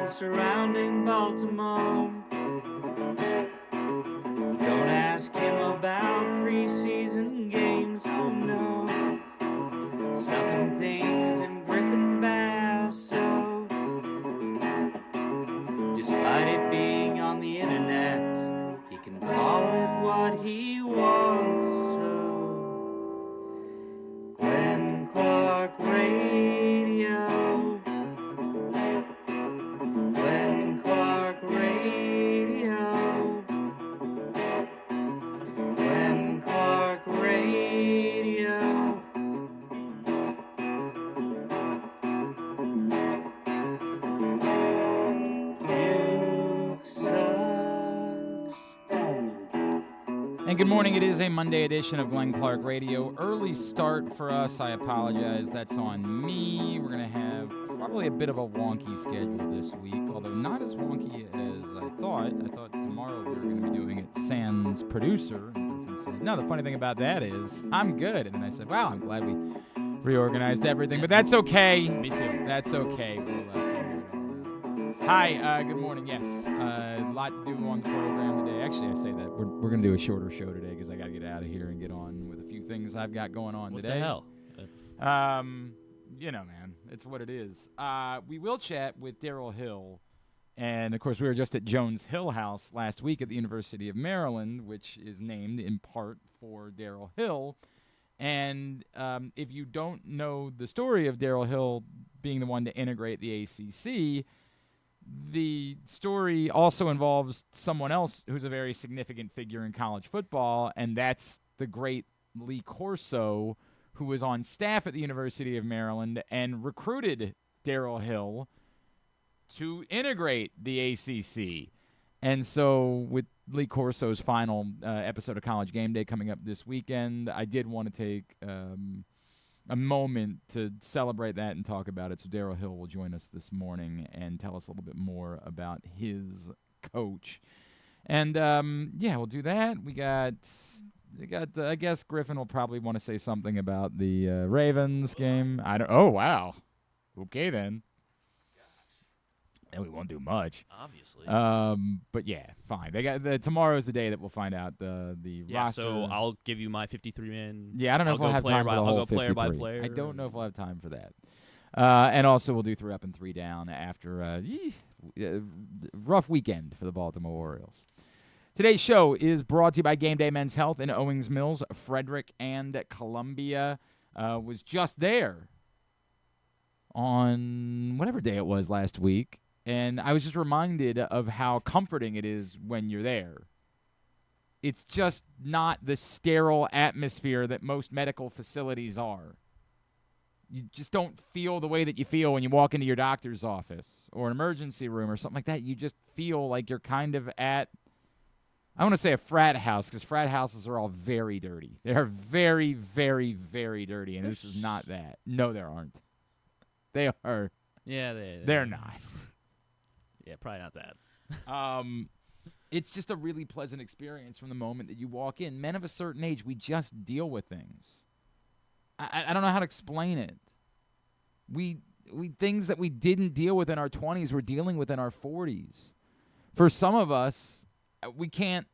events surrounding Baltimore. Don't ask him about preseason games, oh no. Stuffing things in Griffin Basso. Despite it being on the internet, he can call it what he wants, so Glenn Clark Radio. Glenn Clark Radio. Glenn Clark Radio. Duke sucks. And good morning. It is a Monday edition of Glenn Clark Radio. Early start for us. I apologize. That's on me. We're going to have probably a bit of a wonky schedule this week, although not as wonky as I thought. I thought tomorrow we were going to be doing it sans producer. And Griffin said, no, the funny thing about that is I'm good. And then I said, wow, I'm glad we reorganized everything. But that's okay. Me too. That's okay. We'll figure it all out. Hi, good morning. Yes, a lot to do on the program today. Actually, I say that we're going to do a shorter show today because I got to get out of here and get on with a few things I've got going on What today. the hell? You know, man, it's what it is. We will chat with Darryl Hill, and of course, we were just at Jones Hill House last week at the University of Maryland, which is named in part for Darryl Hill. And if you don't know the story of Darryl Hill being the one to integrate the ACC, the story also involves someone else who's a very significant figure in college football, and that's the great Lee Corso, who was on staff at the University of Maryland and recruited Darryl Hill to integrate the ACC. And so with Lee Corso's final episode of College Gameday coming up this weekend, I did want to take a moment to celebrate that and talk about it. So Darryl Hill will join us this morning and tell us a little bit more about his coach. And, yeah, we'll do that. We got I guess Griffin will probably want to say something about the Ravens game. Oh, wow. Okay, then. And we won't do much. Obviously. But yeah, fine. They got tomorrow is the day that we'll find out the roster. So I'll give you my 53-man. Yeah, I don't know if we'll have time for the whole 53. Player by player. I don't know if we'll have time for that. And also we'll do 3 up and 3 down after rough weekend for the Baltimore Orioles. Today's show is brought to you by Gameday Men's Health in Owings Mills, Frederick, and Columbia. Was just there on whatever day it was last week. And I was just reminded of how comforting it is when you're there. It's just not the sterile atmosphere that most medical facilities are. You just don't feel the way that you feel when you walk into your doctor's office or an emergency room or something like that. You just feel like you're kind of at, I want to say a frat house, because frat houses are all very dirty. They are very, very, very dirty, and this is not that. No, there aren't. They are. Yeah, they're not. Yeah, probably not that. It's just a really pleasant experience from the moment that you walk in. Men of a certain age, we just deal with things. I don't know how to explain it. We things that we didn't deal with in our 20s, we're dealing with in our 40s. For some of us, we can't.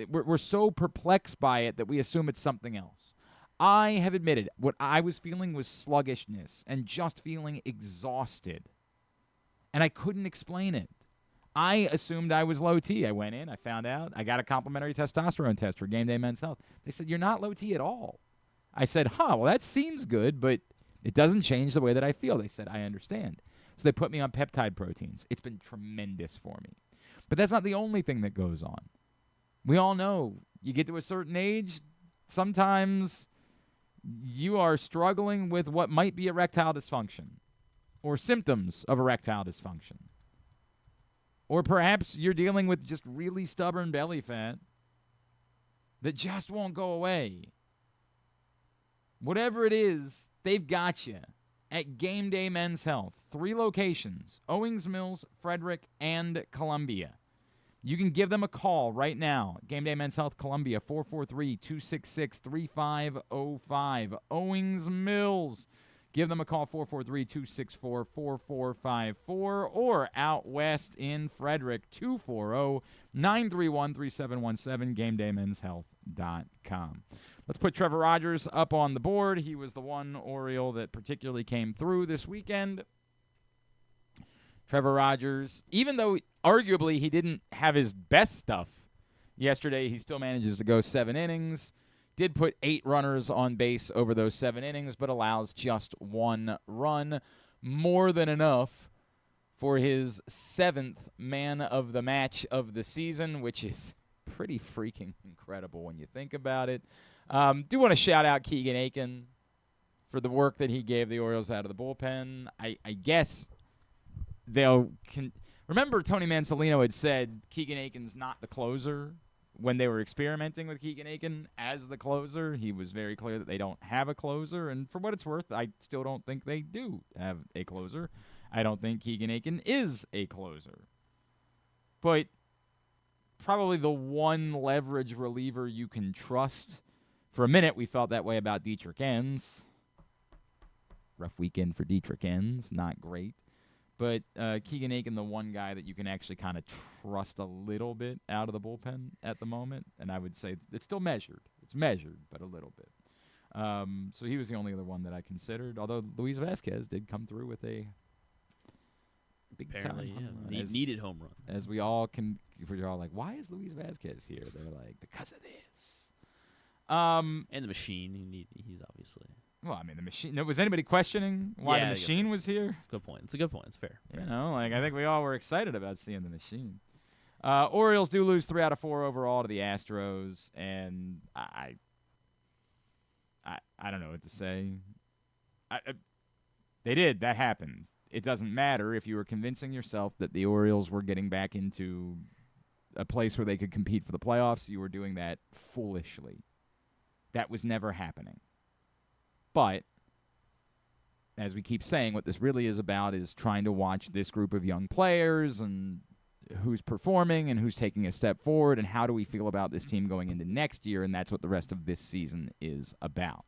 We're so perplexed by it that we assume it's something else. I have admitted what I was feeling was sluggishness and just feeling exhausted. And I couldn't explain it. I assumed I was low T. I went in, I found out, I got a complimentary testosterone test for Gameday Men's Health. They said, you're not low T at all. I said, well, that seems good, but it doesn't change the way that I feel. They said, I understand. So they put me on peptide proteins. It's been tremendous for me. But that's not the only thing that goes on. We all know you get to a certain age, sometimes you are struggling with what might be erectile dysfunction or symptoms of erectile dysfunction. Or perhaps you're dealing with just really stubborn belly fat that just won't go away. Whatever it is, they've got you at Gameday Men's Health. 3 locations, Owings Mills, Frederick, and Columbia. You can give them a call right now. Gameday Men's Health, Columbia, 443-266-3505. Owings Mills. Give them a call, 443-264-4454, or out west in Frederick, 240-931-3717, GameDayMen'sHealth.com. Let's put Trevor Rogers up on the board. He was the one Oriole that particularly came through this weekend. Trevor Rogers, even though arguably he didn't have his best stuff yesterday, he still manages to go 7 innings. Did put 8 runners on base over those 7 innings, but allows just 1 run. More than enough for his 7th man of the match of the season, which is pretty freaking incredible when you think about it. Do want to shout out Keegan Aiken for the work that he gave the Orioles out of the bullpen. I guess remember Tony Mansolino had said Keegan Aiken's not the closer. When they were experimenting with Keegan Aiken as the closer, he was very clear that they don't have a closer. And for what it's worth, I still don't think they do have a closer. I don't think Keegan Aiken is a closer. But probably the one leverage reliever you can trust. For a minute, we felt that way about Dietrich Enns. Rough weekend for Dietrich Enns. Not great. But Keegan Aiken, the one guy that you can actually kind of trust a little bit out of the bullpen at the moment. And I would say it's still measured. It's measured, but a little bit. So he was the only other one that I considered. Although Luis Vasquez did come through with a big-time home run. Needed home run. As we all can, you're all like, why is Luis Vasquez here? They're like, because of this. And the machine. He's obviously... Well, I mean, the machine. Was anybody questioning why the machine was here? It's a good point. It's a good point. It's fair. You know, I think we all were excited about seeing the machine. Orioles do lose 3 out of 4 overall to the Astros, and I don't know what to say. They did. That happened. It doesn't matter if you were convincing yourself that the Orioles were getting back into a place where they could compete for the playoffs. You were doing that foolishly. That was never happening. But, as we keep saying, what this really is about is trying to watch this group of young players and who's performing and who's taking a step forward and how do we feel about this team going into next year, and that's what the rest of this season is about.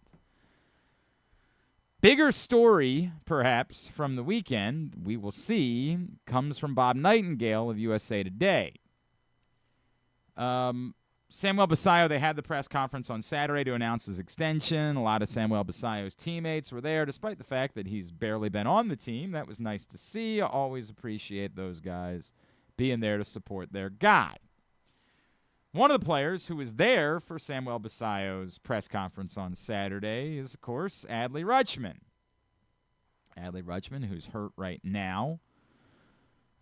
Bigger story, perhaps, from the weekend, we will see, comes from Bob Nightingale of USA Today. Samuel Basallo, they had the press conference on Saturday to announce his extension. A lot of Samuel Basallo's teammates were there, despite the fact that he's barely been on the team. That was nice to see. I always appreciate those guys being there to support their guy. One of the players who was there for Samuel Basallo's press conference on Saturday is, of course, Adley Rutschman. Adley Rutschman, who's hurt right now,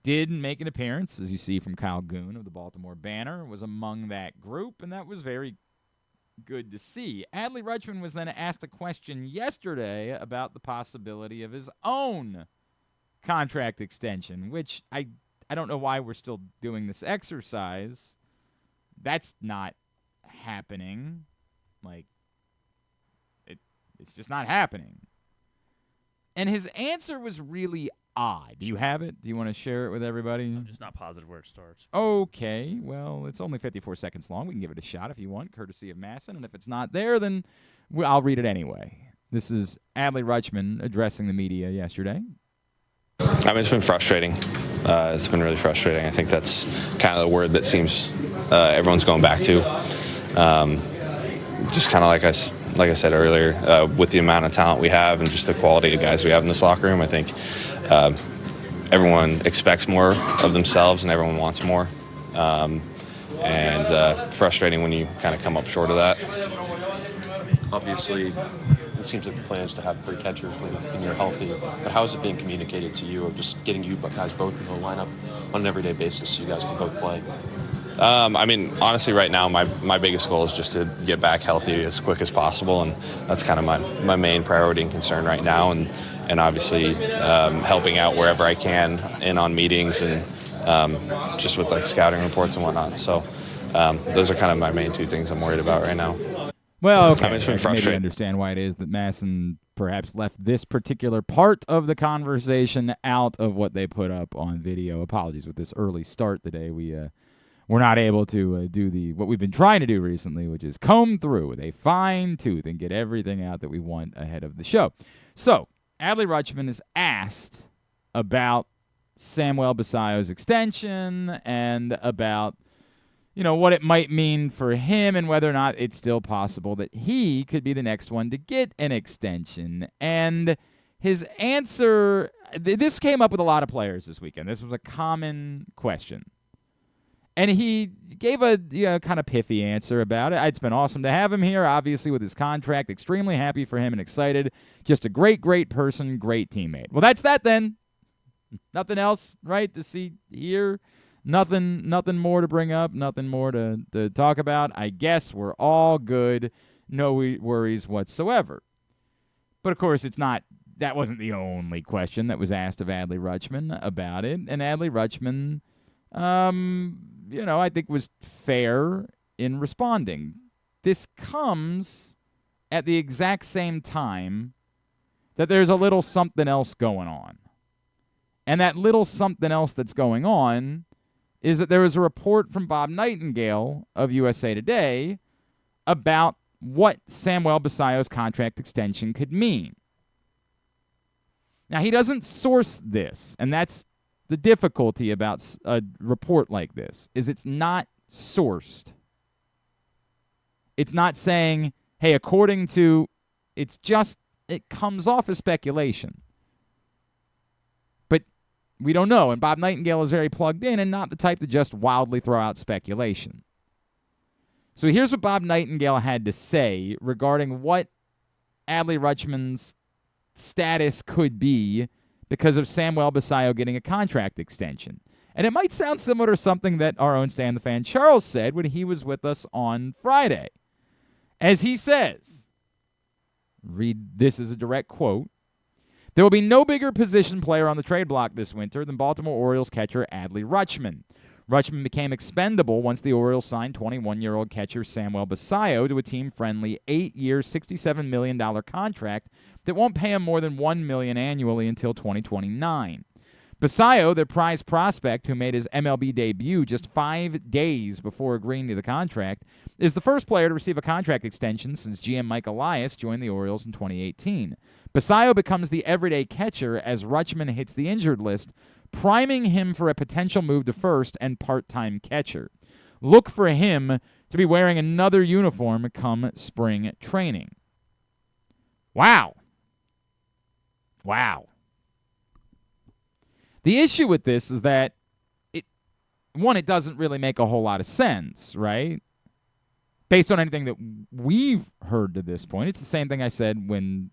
did make an appearance, as you see from Kyle Goon of the Baltimore Banner, was among that group, and that was very good to see. Adley Rutschman was then asked a question yesterday about the possibility of his own contract extension, which I don't know why we're still doing this exercise. That's not happening. It's just not happening. And his answer was really odd. Do you have it? Do you want to share it with everybody? I'm just not positive where it starts. Okay. Well, it's only 54 seconds long. We can give it a shot if you want, courtesy of Masson. And if it's not there, then I'll read it anyway. This is Adley Rutschman addressing the media yesterday. I mean, it's been frustrating. It's been really frustrating. I think that's kind of the word that seems everyone's going back to. Just kind of like I said earlier, with the amount of talent we have and just the quality of guys we have in this locker room, I think everyone expects more of themselves and everyone wants more. And frustrating when you kind of come up short of that. Obviously, it seems like the plan is to have 3 catchers when you're healthy. But how is it being communicated to you of just getting you guys both into the lineup on an everyday basis so you guys can both play? I mean, honestly, right now, my biggest goal is just to get back healthy as quick as possible, and that's kind of my main priority and concern right now, and obviously helping out wherever I can in on meetings and just with like scouting reports and whatnot. So those are kind of my main 2 things I'm worried about right now. Well, okay. I mean, it's been frustrating. Maybe understand why it is that Masson perhaps left this particular part of the conversation out of what they put up on video. Apologies with this early start today. We're not able to do what we've been trying to do recently, which is comb through with a fine tooth and get everything out that we want ahead of the show. So, Adley Rutschman is asked about Samuel Basayo's extension and about, what it might mean for him and whether or not it's still possible that he could be the next one to get an extension. And his answer, this came up with a lot of players this weekend. This was a common question. And he gave a kind of pithy answer about it. It's been awesome to have him here, obviously, with his contract. Extremely happy for him and excited. Just a great, great person, great teammate. Well, that's that then. Nothing else, right, to see here. Nothing more to bring up. Nothing more to talk about. I guess we're all good. No worries whatsoever. But, of course, that wasn't the only question that was asked of Adley Rutschman about it. And Adley Rutschman, I think was fair in responding. This comes at the exact same time that there's a little something else going on. And that little something else that's going on is that there was a report from Bob Nightingale of USA Today about what Samuel Basayo's contract extension could mean. Now, he doesn't source this, and that's the difficulty about a report like this, is it's not sourced. It's not saying, hey, according to, it comes off as speculation. But we don't know, and Bob Nightingale is very plugged in and not the type to just wildly throw out speculation. So here's what Bob Nightingale had to say regarding what Adley Rutschman's status could be because of Samuel Basayo getting a contract extension. And it might sound similar to something that our own Stan the Fan Charles said when he was with us on Friday. As he says, read this as a direct quote, "There will be no bigger position player on the trade block this winter than Baltimore Orioles catcher Adley Rutschman. Rutschman became expendable once the Orioles signed 21-year-old catcher Samuel Basayo to a team-friendly 8-year, $67 million contract that won't pay him more than $1 million annually until 2029. Basayo, the prize prospect who made his MLB debut just 5 days before agreeing to the contract, is the first player to receive a contract extension since GM Mike Elias joined the Orioles in 2018. Basayo becomes the everyday catcher as Rutschman hits the injured list, priming him for a potential move to first and part-time catcher. Look for him to be wearing another uniform come spring training." Wow. The issue with this is that, it doesn't really make a whole lot of sense, right? Based on anything that we've heard to this point. It's the same thing I said when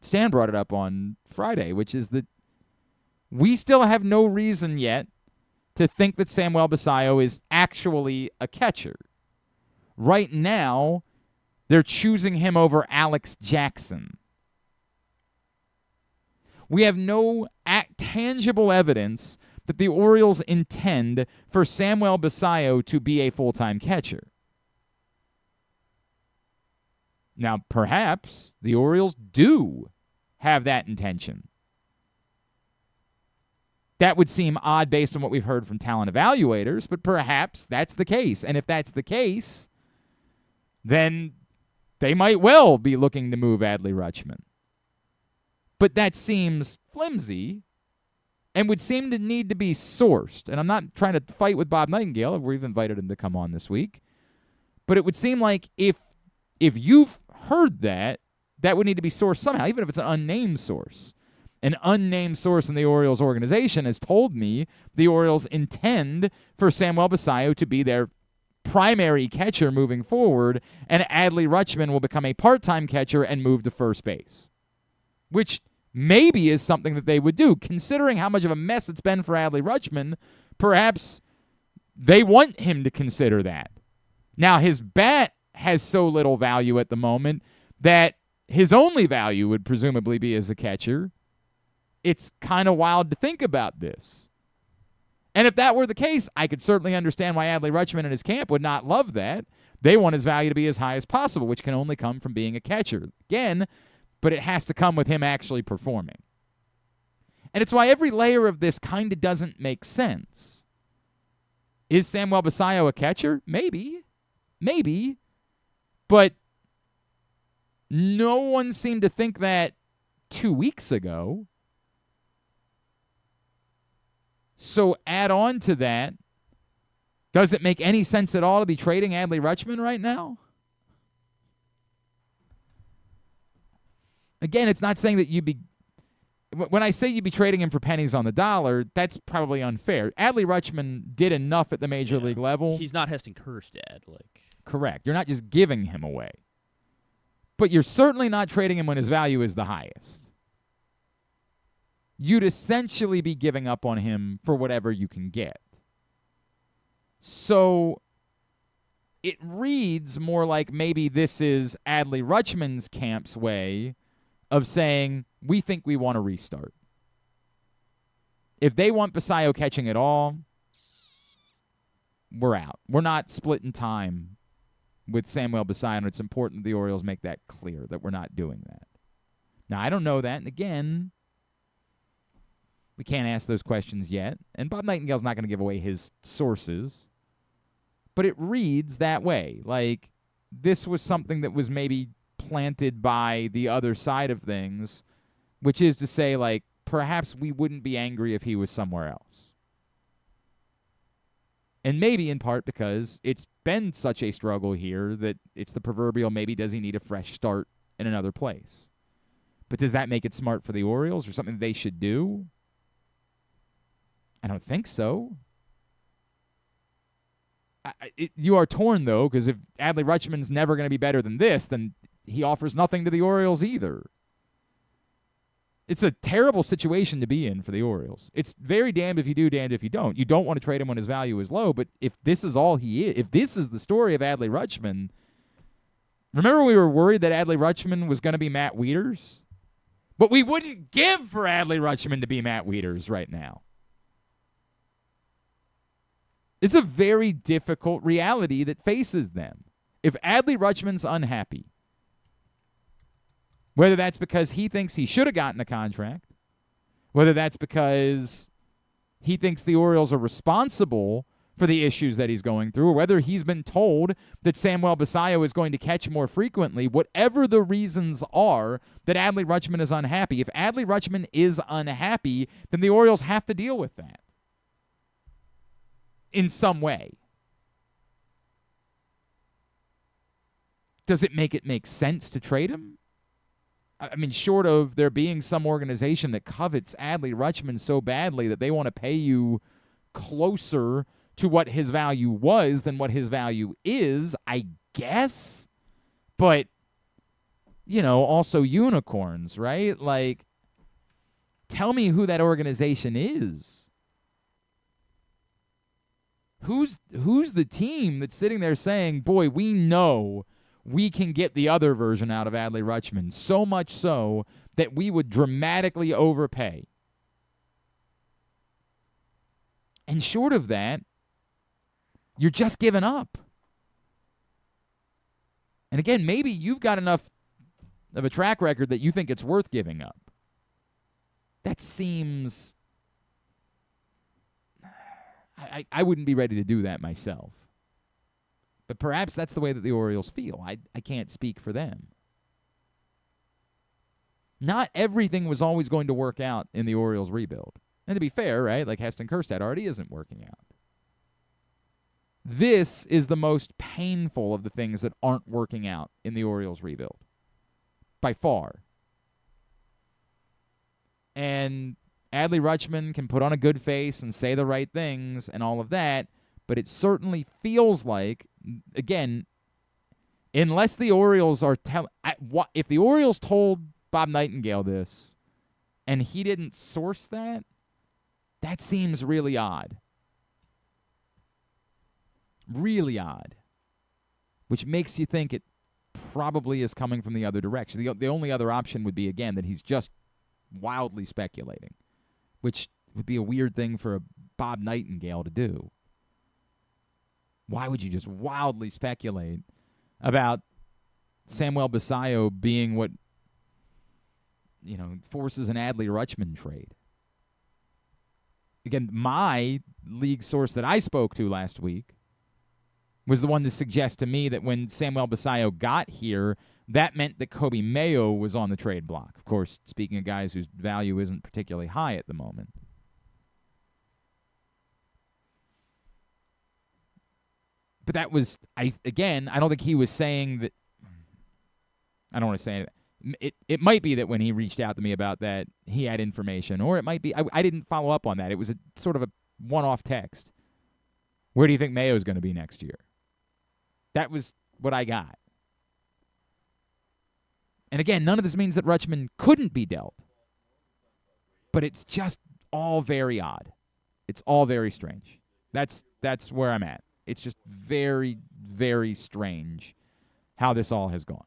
Stan brought it up on Friday, which is that we still have no reason yet to think that Samuel Basayo is actually a catcher. Right now, they're choosing him over Alex Jackson. We have no tangible evidence that the Orioles intend for Samuel Basayo to be a full-time catcher. Now, perhaps the Orioles do have that intention. That would seem odd based on what we've heard from talent evaluators, but perhaps that's the case. And if that's the case, then they might well be looking to move Adley Rutschman. But that seems flimsy and would seem to need to be sourced. And I'm not trying to fight with Bob Nightingale. We've invited him to come on this week. But it would seem like if you've heard that, that would need to be sourced somehow, even if it's an unnamed source. An unnamed source in the Orioles organization has told me the Orioles intend for Samuel Basayo to be their primary catcher moving forward, and Adley Rutschman will become a part-time catcher and move to first base. Which maybe is something that they would do. Considering how much of a mess it's been for Adley Rutschman, perhaps they want him to consider that. Now, his bat has so little value at the moment that his only value would presumably be as a catcher. It's kind of wild to think about this. And if that were the case, I could certainly understand why Adley Rutschman and his camp would not love that. They want his value to be as high as possible, which can only come from being a catcher. Again, but it has to come with him actually performing. And it's why every layer of this kind of doesn't make sense. Is Samuel Basayo a catcher? Maybe. But no one seemed to think that 2 weeks ago. So add on to that, does it make any sense at all to be trading Adley Rutschman right now? Again, it's not saying that you'd be – when I say you'd be trading him for pennies on the dollar, that's probably unfair. Adley Rutschman did enough at the major league level. He's not Heston Kjerstad. Correct. You're not just giving him away. But you're certainly not trading him when his value is the highest. You'd essentially be giving up on him for whatever you can get. So it reads more like maybe this is Adley Rutschman's camp's way of saying, we think we want to restart. If they want Basayo catching it all, we're out. We're not splitting time with Samuel Basayo, and it's important the Orioles make that clear, that we're not doing that. Now, I don't know that, and again, we can't ask those questions yet, and Bob Nightingale's not going to give away his sources, but it reads that way. Like, this was something that was maybe planted by the other side of things, which is to say, like, perhaps we wouldn't be angry if he was somewhere else. And maybe in part because it's been such a struggle here that it's the proverbial maybe does he need a fresh start in another place. But does that make it smart for the Orioles or something they should do? I don't think so. You are torn, though, because if Adley Rutschman's never going to be better than this, then he offers nothing to the Orioles either. It's a terrible situation to be in for the Orioles. It's very damned if you do, damned if you don't. You don't want to trade him when his value is low, but if this is all he is, if this is the story of Adley Rutschman, remember we were worried that Adley Rutschman was going to be Matt Wieters? But we wouldn't give for Adley Rutschman to be Matt Wieters right now. It's a very difficult reality that faces them. If Adley Rutschman's unhappy, whether that's because he thinks he should have gotten a contract, whether that's because he thinks the Orioles are responsible for the issues that he's going through, or whether he's been told that Samuel Basayo is going to catch more frequently, whatever the reasons are that Adley Rutschman is unhappy, if Adley Rutschman is unhappy, then the Orioles have to deal with that in some way. Does it make sense to trade him? I mean, short of there being some organization that covets Adley Rutschman so badly that they want to pay you closer to what his value was than what his value is, I guess. But, you know, also unicorns, right? Like, tell me who that organization is. Who's the team that's sitting there saying, boy, we know we can get the other version out of Adley Rutschman, so much so that we would dramatically overpay. And short of that, you're just giving up. And again, maybe you've got enough of a track record that you think it's worth giving up. That seems... I wouldn't be ready to do that myself. But perhaps that's the way that the Orioles feel. I can't speak for them. Not everything was always going to work out in the Orioles rebuild. And to be fair, right, like Heston Kjerstad already isn't working out. This is the most painful of the things that aren't working out in the Orioles rebuild. By far. And Adley Rutschman can put on a good face and say the right things and all of that, but it certainly feels like, again, unless the Orioles are if the Orioles told Bob Nightingale this and he didn't source that, that seems really odd. Really odd. Which makes you think it probably is coming from the other direction. The only other option would be, again, that he's just wildly speculating, which would be a weird thing for a Bob Nightingale to do. Why would you just wildly speculate about Samuel Basayo being what, forces an Adley Rutschman trade? Again, my league source that I spoke to last week was the one to suggest to me that when Samuel Basayo got here, that meant that Kobe Mayo was on the trade block. Of course, speaking of guys whose value isn't particularly high at the moment. But that was, I don't think he was saying that. I don't want to say it. It might be that when he reached out to me about that, he had information, or it might be I didn't follow up on that. It was a sort of a one-off text. Where do you think Mayo's going to be next year? That was what I got. And again, none of this means that Rutschman couldn't be dealt. But it's just all very odd. It's all very strange. That's where I'm at. It's just very, very strange how this all has gone.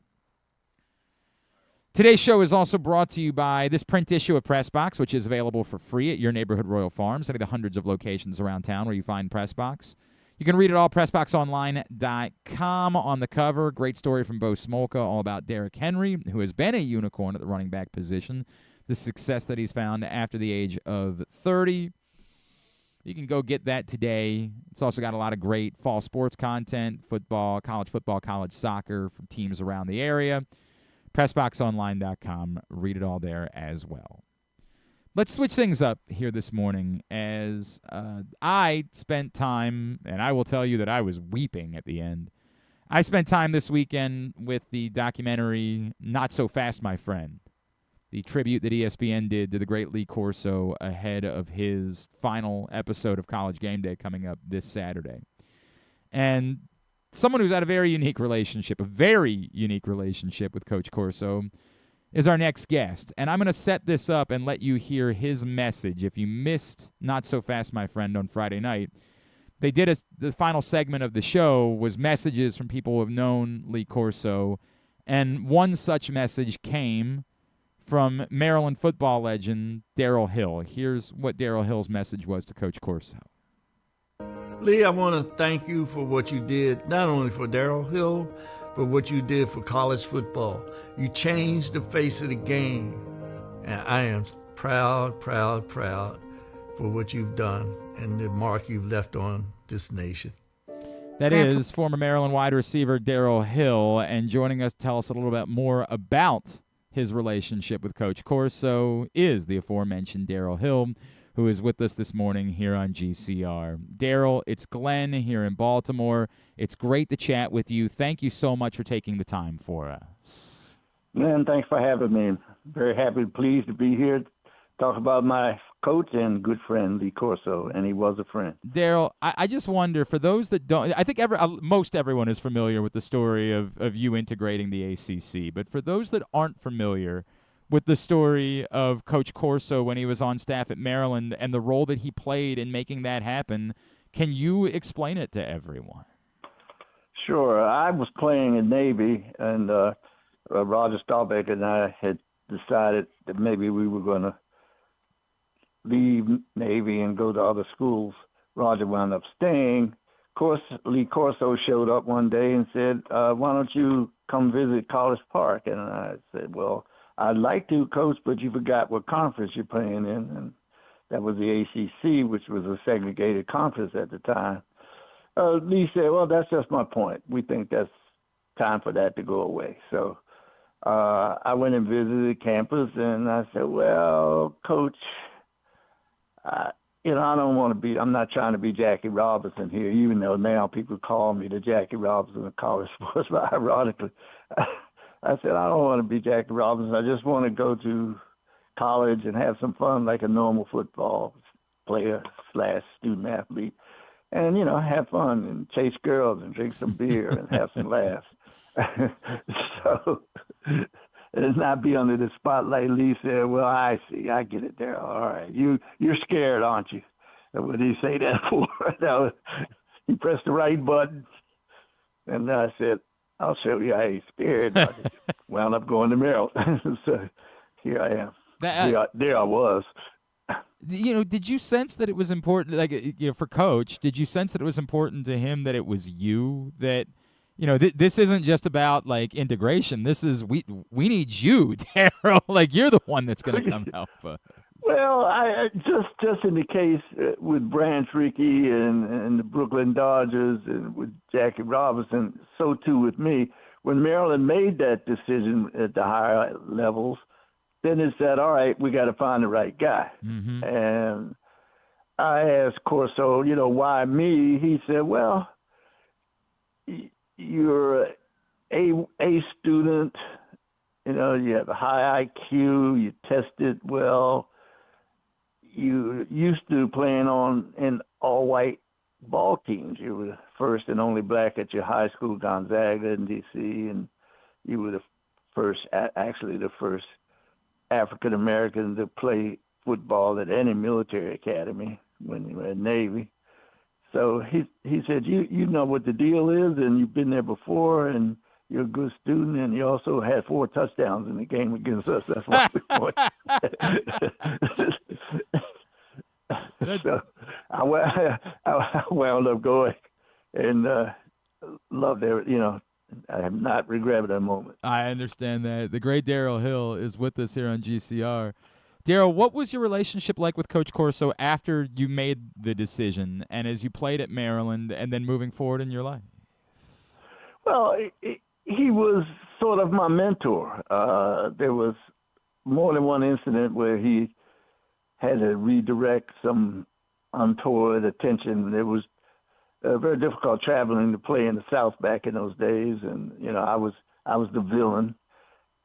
Today's show is also brought to you by this print issue of Press Box, which is available for free at your neighborhood Royal Farms, any of the hundreds of locations around town where you find Press Box. You can read it all at PressBoxOnline.com. On the cover, great story from Bo Smolka all about Derrick Henry, who has been a unicorn at the running back position, the success that he's found after the age of 30. You can go get that today. It's also got a lot of great fall sports content, football, college soccer from teams around the area. PressBoxOnline.com. Read it all there as well. Let's switch things up here this morning as I spent time, and I will tell you that I was weeping at the end. I spent time this weekend with the documentary Not So Fast, My Friend, the tribute that ESPN did to the great Lee Corso ahead of his final episode of College Gameday coming up this Saturday. And someone who's had a very unique relationship with Coach Corso is our next guest. And I'm going to set this up and let you hear his message. If you missed Not So Fast, My Friend on Friday night, they did the final segment of the show was messages from people who have known Lee Corso. And one such message came from Maryland football legend Darryl Hill. Here's what Darryl Hill's message was to Coach Corso. Lee, I want to thank you for what you did, not only for Darryl Hill, but what you did for college football. You changed the face of the game, and I am proud for what you've done and the mark you've left on this nation. That is former Maryland wide receiver Darryl Hill, and joining us to tell us a little bit more about his relationship with Coach Corso is the aforementioned Darryl Hill, who is with us this morning here on GCR. Darryl, it's Glenn here in Baltimore. It's great to chat with you. Thank you so much for taking the time for us. Man, thanks for having me. Very happy, pleased to be here to talk about my coach and good friend, Lee Corso, and he was a friend. Darryl, I just wonder, for those that don't, I think most everyone is familiar with the story of you integrating the ACC, but for those that aren't familiar with the story of Coach Corso when he was on staff at Maryland and the role that he played in making that happen, can you explain it to everyone? Sure. I was playing in Navy, and Roger Staubach and I had decided that maybe we were going to leave Navy and go to other schools. Roger wound up staying. Of course, Lee Corso showed up one day and said, why don't you come visit College Park? And I said, well, I'd like to, Coach, but you forgot what conference you're playing in. And that was the ACC, which was a segregated conference at the time. Lee said, well, that's just my point. We think that's time for that to go away. So I went and visited campus, and I said, well, Coach, I don't want to be, I'm not trying to be Jackie Robinson here, even though now people call me the Jackie Robinson of college sports, but ironically, I said, I don't want to be Jackie Robinson. I just want to go to college and have some fun like a normal football player / student athlete and, have fun and chase girls and drink some beer and have some laughs. So it's not be under the spotlight. Lee said, well, I see. I get it there. All right. You're scared, aren't you? And what did he say that for? He pressed the right button. And I said, I'll show you I ain't scared. I wound up going to Maryland. So here I am. There I was. Did you sense that it was important, for Coach, did you sense that it was important to him that it was you that, this isn't just about integration. This is we need you, Darryl. You're the one that's going to come help us. Well, I just in the case with Branch Rickey and the Brooklyn Dodgers and with Jackie Robinson, so too with me. when Maryland made that decision at the higher levels, then it said, all right, we got to find the right guy. Mm-hmm. And I asked Corso, why me? He said, well, you're a student, you have a high IQ, you tested well, you used to playing in all-white ball teams. You were the first and only black at your high school, Gonzaga in D.C., and you were the first African-American to play football at any military academy when you were in Navy. So he said, you know what the deal is, and you've been there before, and you're a good student, and you also had 4 touchdowns in the game against us. That's why we won. So I wound up going and loved it. I have not regretted that moment. I understand that. The great Darryl Hill is with us here on GCR. Darryl, what was your relationship like with Coach Corso after you made the decision and as you played at Maryland and then moving forward in your life? Well, he was sort of my mentor. There was more than one incident where he had to redirect some untoward attention. It was very difficult traveling to play in the South back in those days, and I was the villain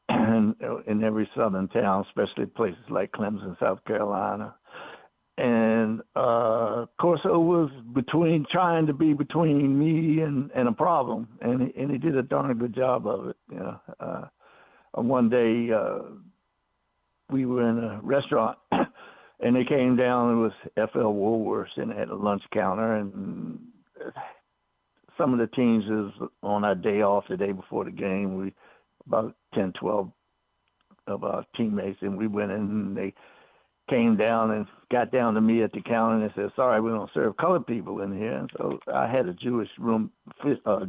in every southern town, especially places like Clemson, South Carolina. And Corso was trying to be between me and a problem, and he did a darn good job of it. One day we were in a restaurant, and they came down. It was F.L. Woolworths, and they had a lunch counter, and some of the teams is on our day off the day before the game. About 10, 12 of our teammates, and we went in, and they came down and got down to me at the counter, and they said, sorry, we don't serve colored people in here. And so I had a Jewish room,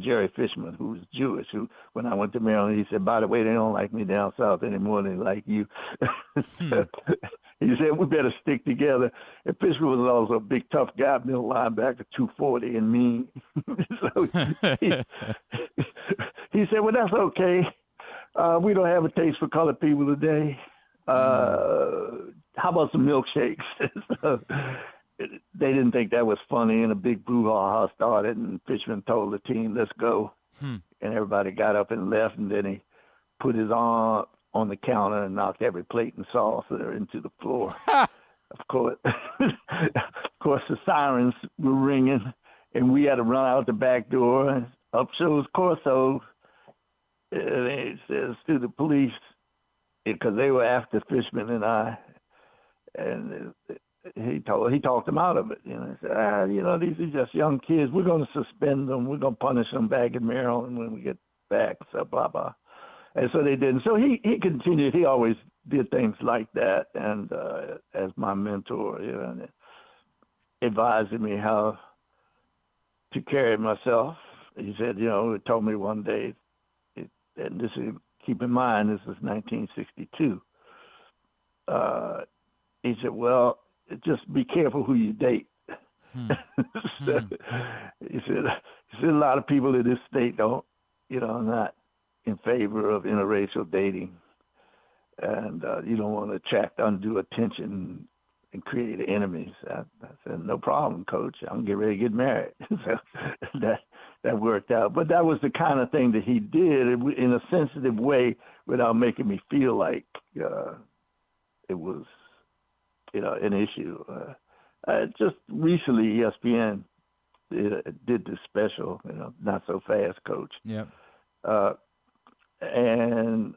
Jerry Fishman, who was Jewish, who, when I went to Maryland, he said, by the way, they don't like me down south any more than they like you. He said, we better stick together. And Fishman was also a big, tough guy, middle linebacker, 240 and mean. So he said, well, that's okay. We don't have a taste for colored people today. How about some milkshakes? So they didn't think that was funny, and a big brouhaha started, and Fishman told the team, let's go. And everybody got up and left, and then he put his arm on the counter and knocked every plate and saucer into the floor. Of course, the sirens were ringing, and we had to run out the back door, and up shows Corso. And he says to the police, because they were after Fishman and I, and he talked them out of it. He said, these are just young kids. We're going to suspend them. We're going to punish them back in Maryland when we get back. So blah blah. And so they didn't. So he continued. He always did things like that, and as my mentor, and advising me how to carry myself. He said, he told me one day, and this is, keep in mind, this is 1962. He said, well, just be careful who you date. So, he said, a lot of people in this state don't, not in favor of interracial dating. And you don't want to attract undue attention and create enemies. I said, no problem, Coach. I'm getting ready to get married. So that worked out. But that was the kind of thing that he did in a sensitive way without making me feel like it was, an issue. Just recently, ESPN did this special, Not So Fast, Coach. Yeah. And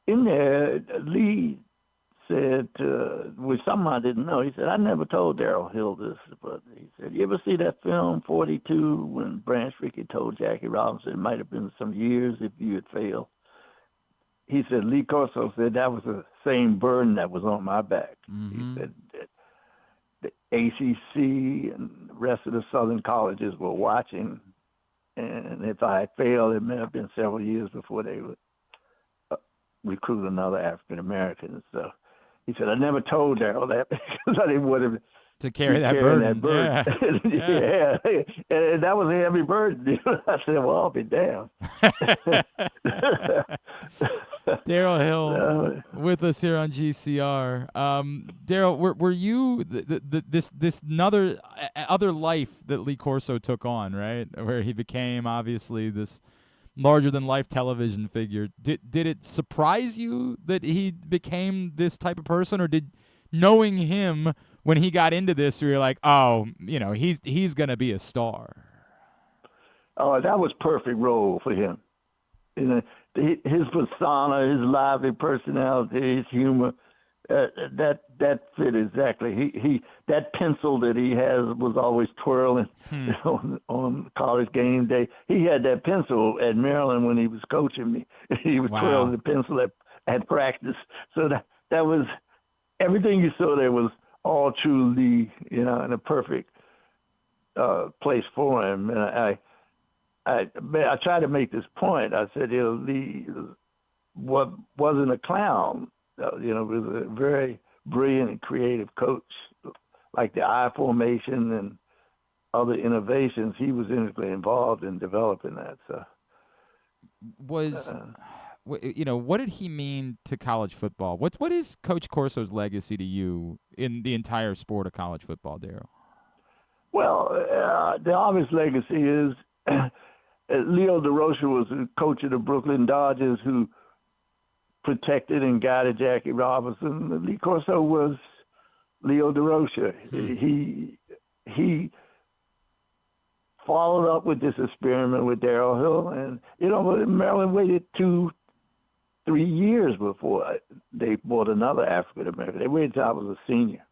in there, Lee said, which something I didn't know, he said, I never told Darryl Hill this, but he said, you ever see that film 42 when Branch Rickey told Jackie Robinson it might have been some years if you had failed? He said, Lee Corso said that was the same burden that was on my back. He said that the ACC and the rest of the Southern colleges were watching, and if I had failed, it may have been several years before they would recruit another African American. So he said, I never told Darryl that because I didn't want him To carry that carrying burden. that burden. Yeah. Yeah. And that was a heavy burden. I said, well, I'll be damned. Darryl Hill with us here on GCR. Darryl, were you this other life that Lee Corso took on, right? Where he became obviously this larger than life television figure. Did it surprise you that he became this type of person, or did knowing him when he got into this, you're like, oh, he's gonna be a star? Oh, that was perfect role for him. His persona, his lively personality, his humor, that fit exactly. He that pencil that he has was always twirling on College Gameday. He had that pencil at Maryland when he was coaching me. He was twirling the pencil at practice. So that was everything you saw there was all truly, in a perfect place for him. And I tried to make this point. I said, Lee wasn't a clown. Was a very brilliant and creative coach. Like the I formation and other innovations, he was integrally involved in developing that. So, what did he mean to college football? What is Coach Corso's legacy to you in the entire sport of college football, Darryl? Well, the obvious legacy is Leo DeRocha was the coach of the Brooklyn Dodgers who protected and guided Jackie Robinson. Lee Corso was Leo DeRocha. He followed up with this experiment with Darryl Hill, and Maryland waited 2-3 years before they bought another African American. They waited until I was a senior.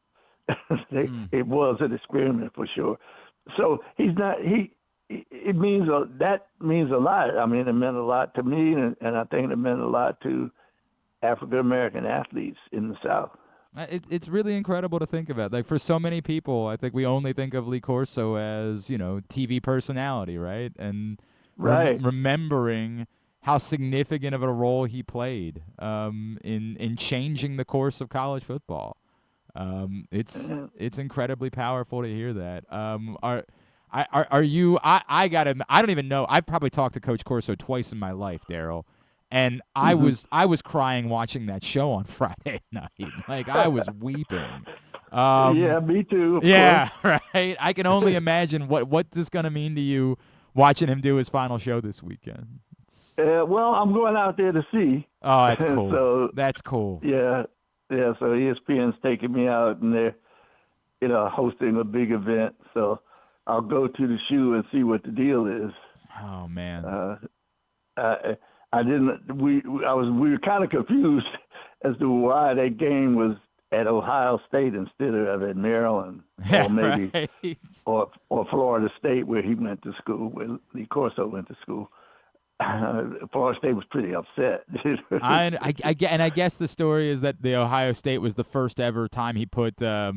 It was an experiment for sure. So he's not It means that means a lot. I mean, it meant a lot to me, and I think it meant a lot to African American athletes in the South. It's really incredible to think about. Like, for so many people, I think we only think of Lee Corso as TV personality, right? And remembering how significant of a role he played in changing the course of college football. It's incredibly powerful to hear that. Are you? I don't even know. I've probably talked to Coach Corso twice in my life, Darryl, and I was crying watching that show on Friday night. Like, I was weeping. Yeah, me too. Yeah, right. I can only imagine what's this gonna mean to you watching him do his final show this weekend. Well, I'm going out there to see. Oh, that's cool. So, that's cool. Yeah. So ESPN's taking me out, and they're hosting a big event. So I'll go to the shoe and see what the deal is. Oh man. We were kind of confused as to why that game was at Ohio State instead of at Maryland, or maybe right. or Florida State, where he went to school, where Lee Corso went to school. Florida State was pretty upset. I guess the story is that the Ohio State was the first ever time he put a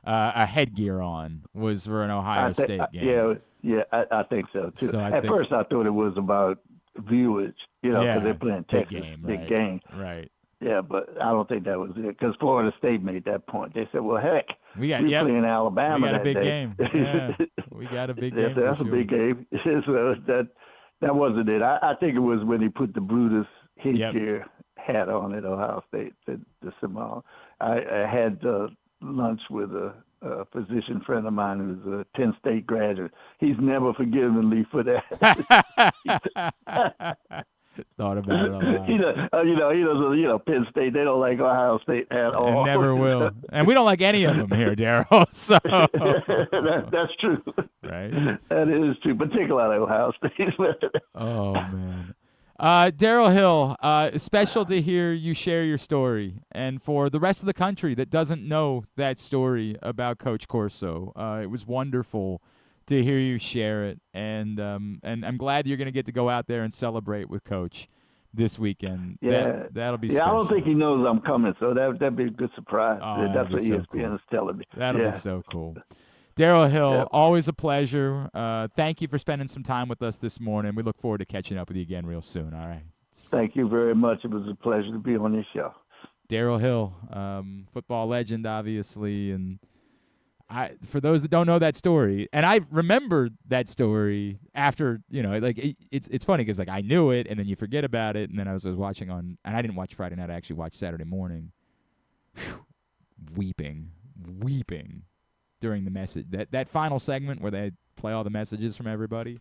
headgear on was for an Ohio State game. Yeah, I think so too. So at first, I thought it was about viewage, because they're playing Texas, big game. Right. Yeah, but I don't think that was it, because Florida State made that point. They said, "Well, heck, we're playing Alabama. We got that a big day." game. Yeah, we got a big game. That's a big game. So that wasn't it. I think it was when he put the Brutus headgear hat on at Ohio State. The Simone. I had lunch with a physician friend of mine who's a Penn State graduate. He's never forgiven Lee for that. Thought about it a lot. He doesn't. Penn State, they don't like Ohio State at all. And never will. And we don't like any of them here, Darryl. So that's true. Right. That is true, particularly Ohio State. Oh man. Darryl Hill, special to hear you share your story, and for the rest of the country that doesn't know that story about Coach Corso, it was wonderful to hear you share it, and I'm glad you're going to get to go out there and celebrate with Coach this weekend. Yeah, that'll be yeah. special. I don't think he knows I'm coming, so that'd be a good surprise. Oh, that's what so ESPN cool. is telling me. That'll be so cool. Darryl Hill, always a pleasure. Thank you for spending some time with us this morning. We look forward to catching up with you again real soon. All right. Thank you very much. It was a pleasure to be on your show. Darryl Hill, football legend, obviously, and For those that don't know that story, and I remember that story after, it's funny because like I knew it and then you forget about it, and then I was watching and I didn't watch Friday night. I actually watched Saturday morning. Whew, weeping during the message that final segment where they play all the messages from everybody.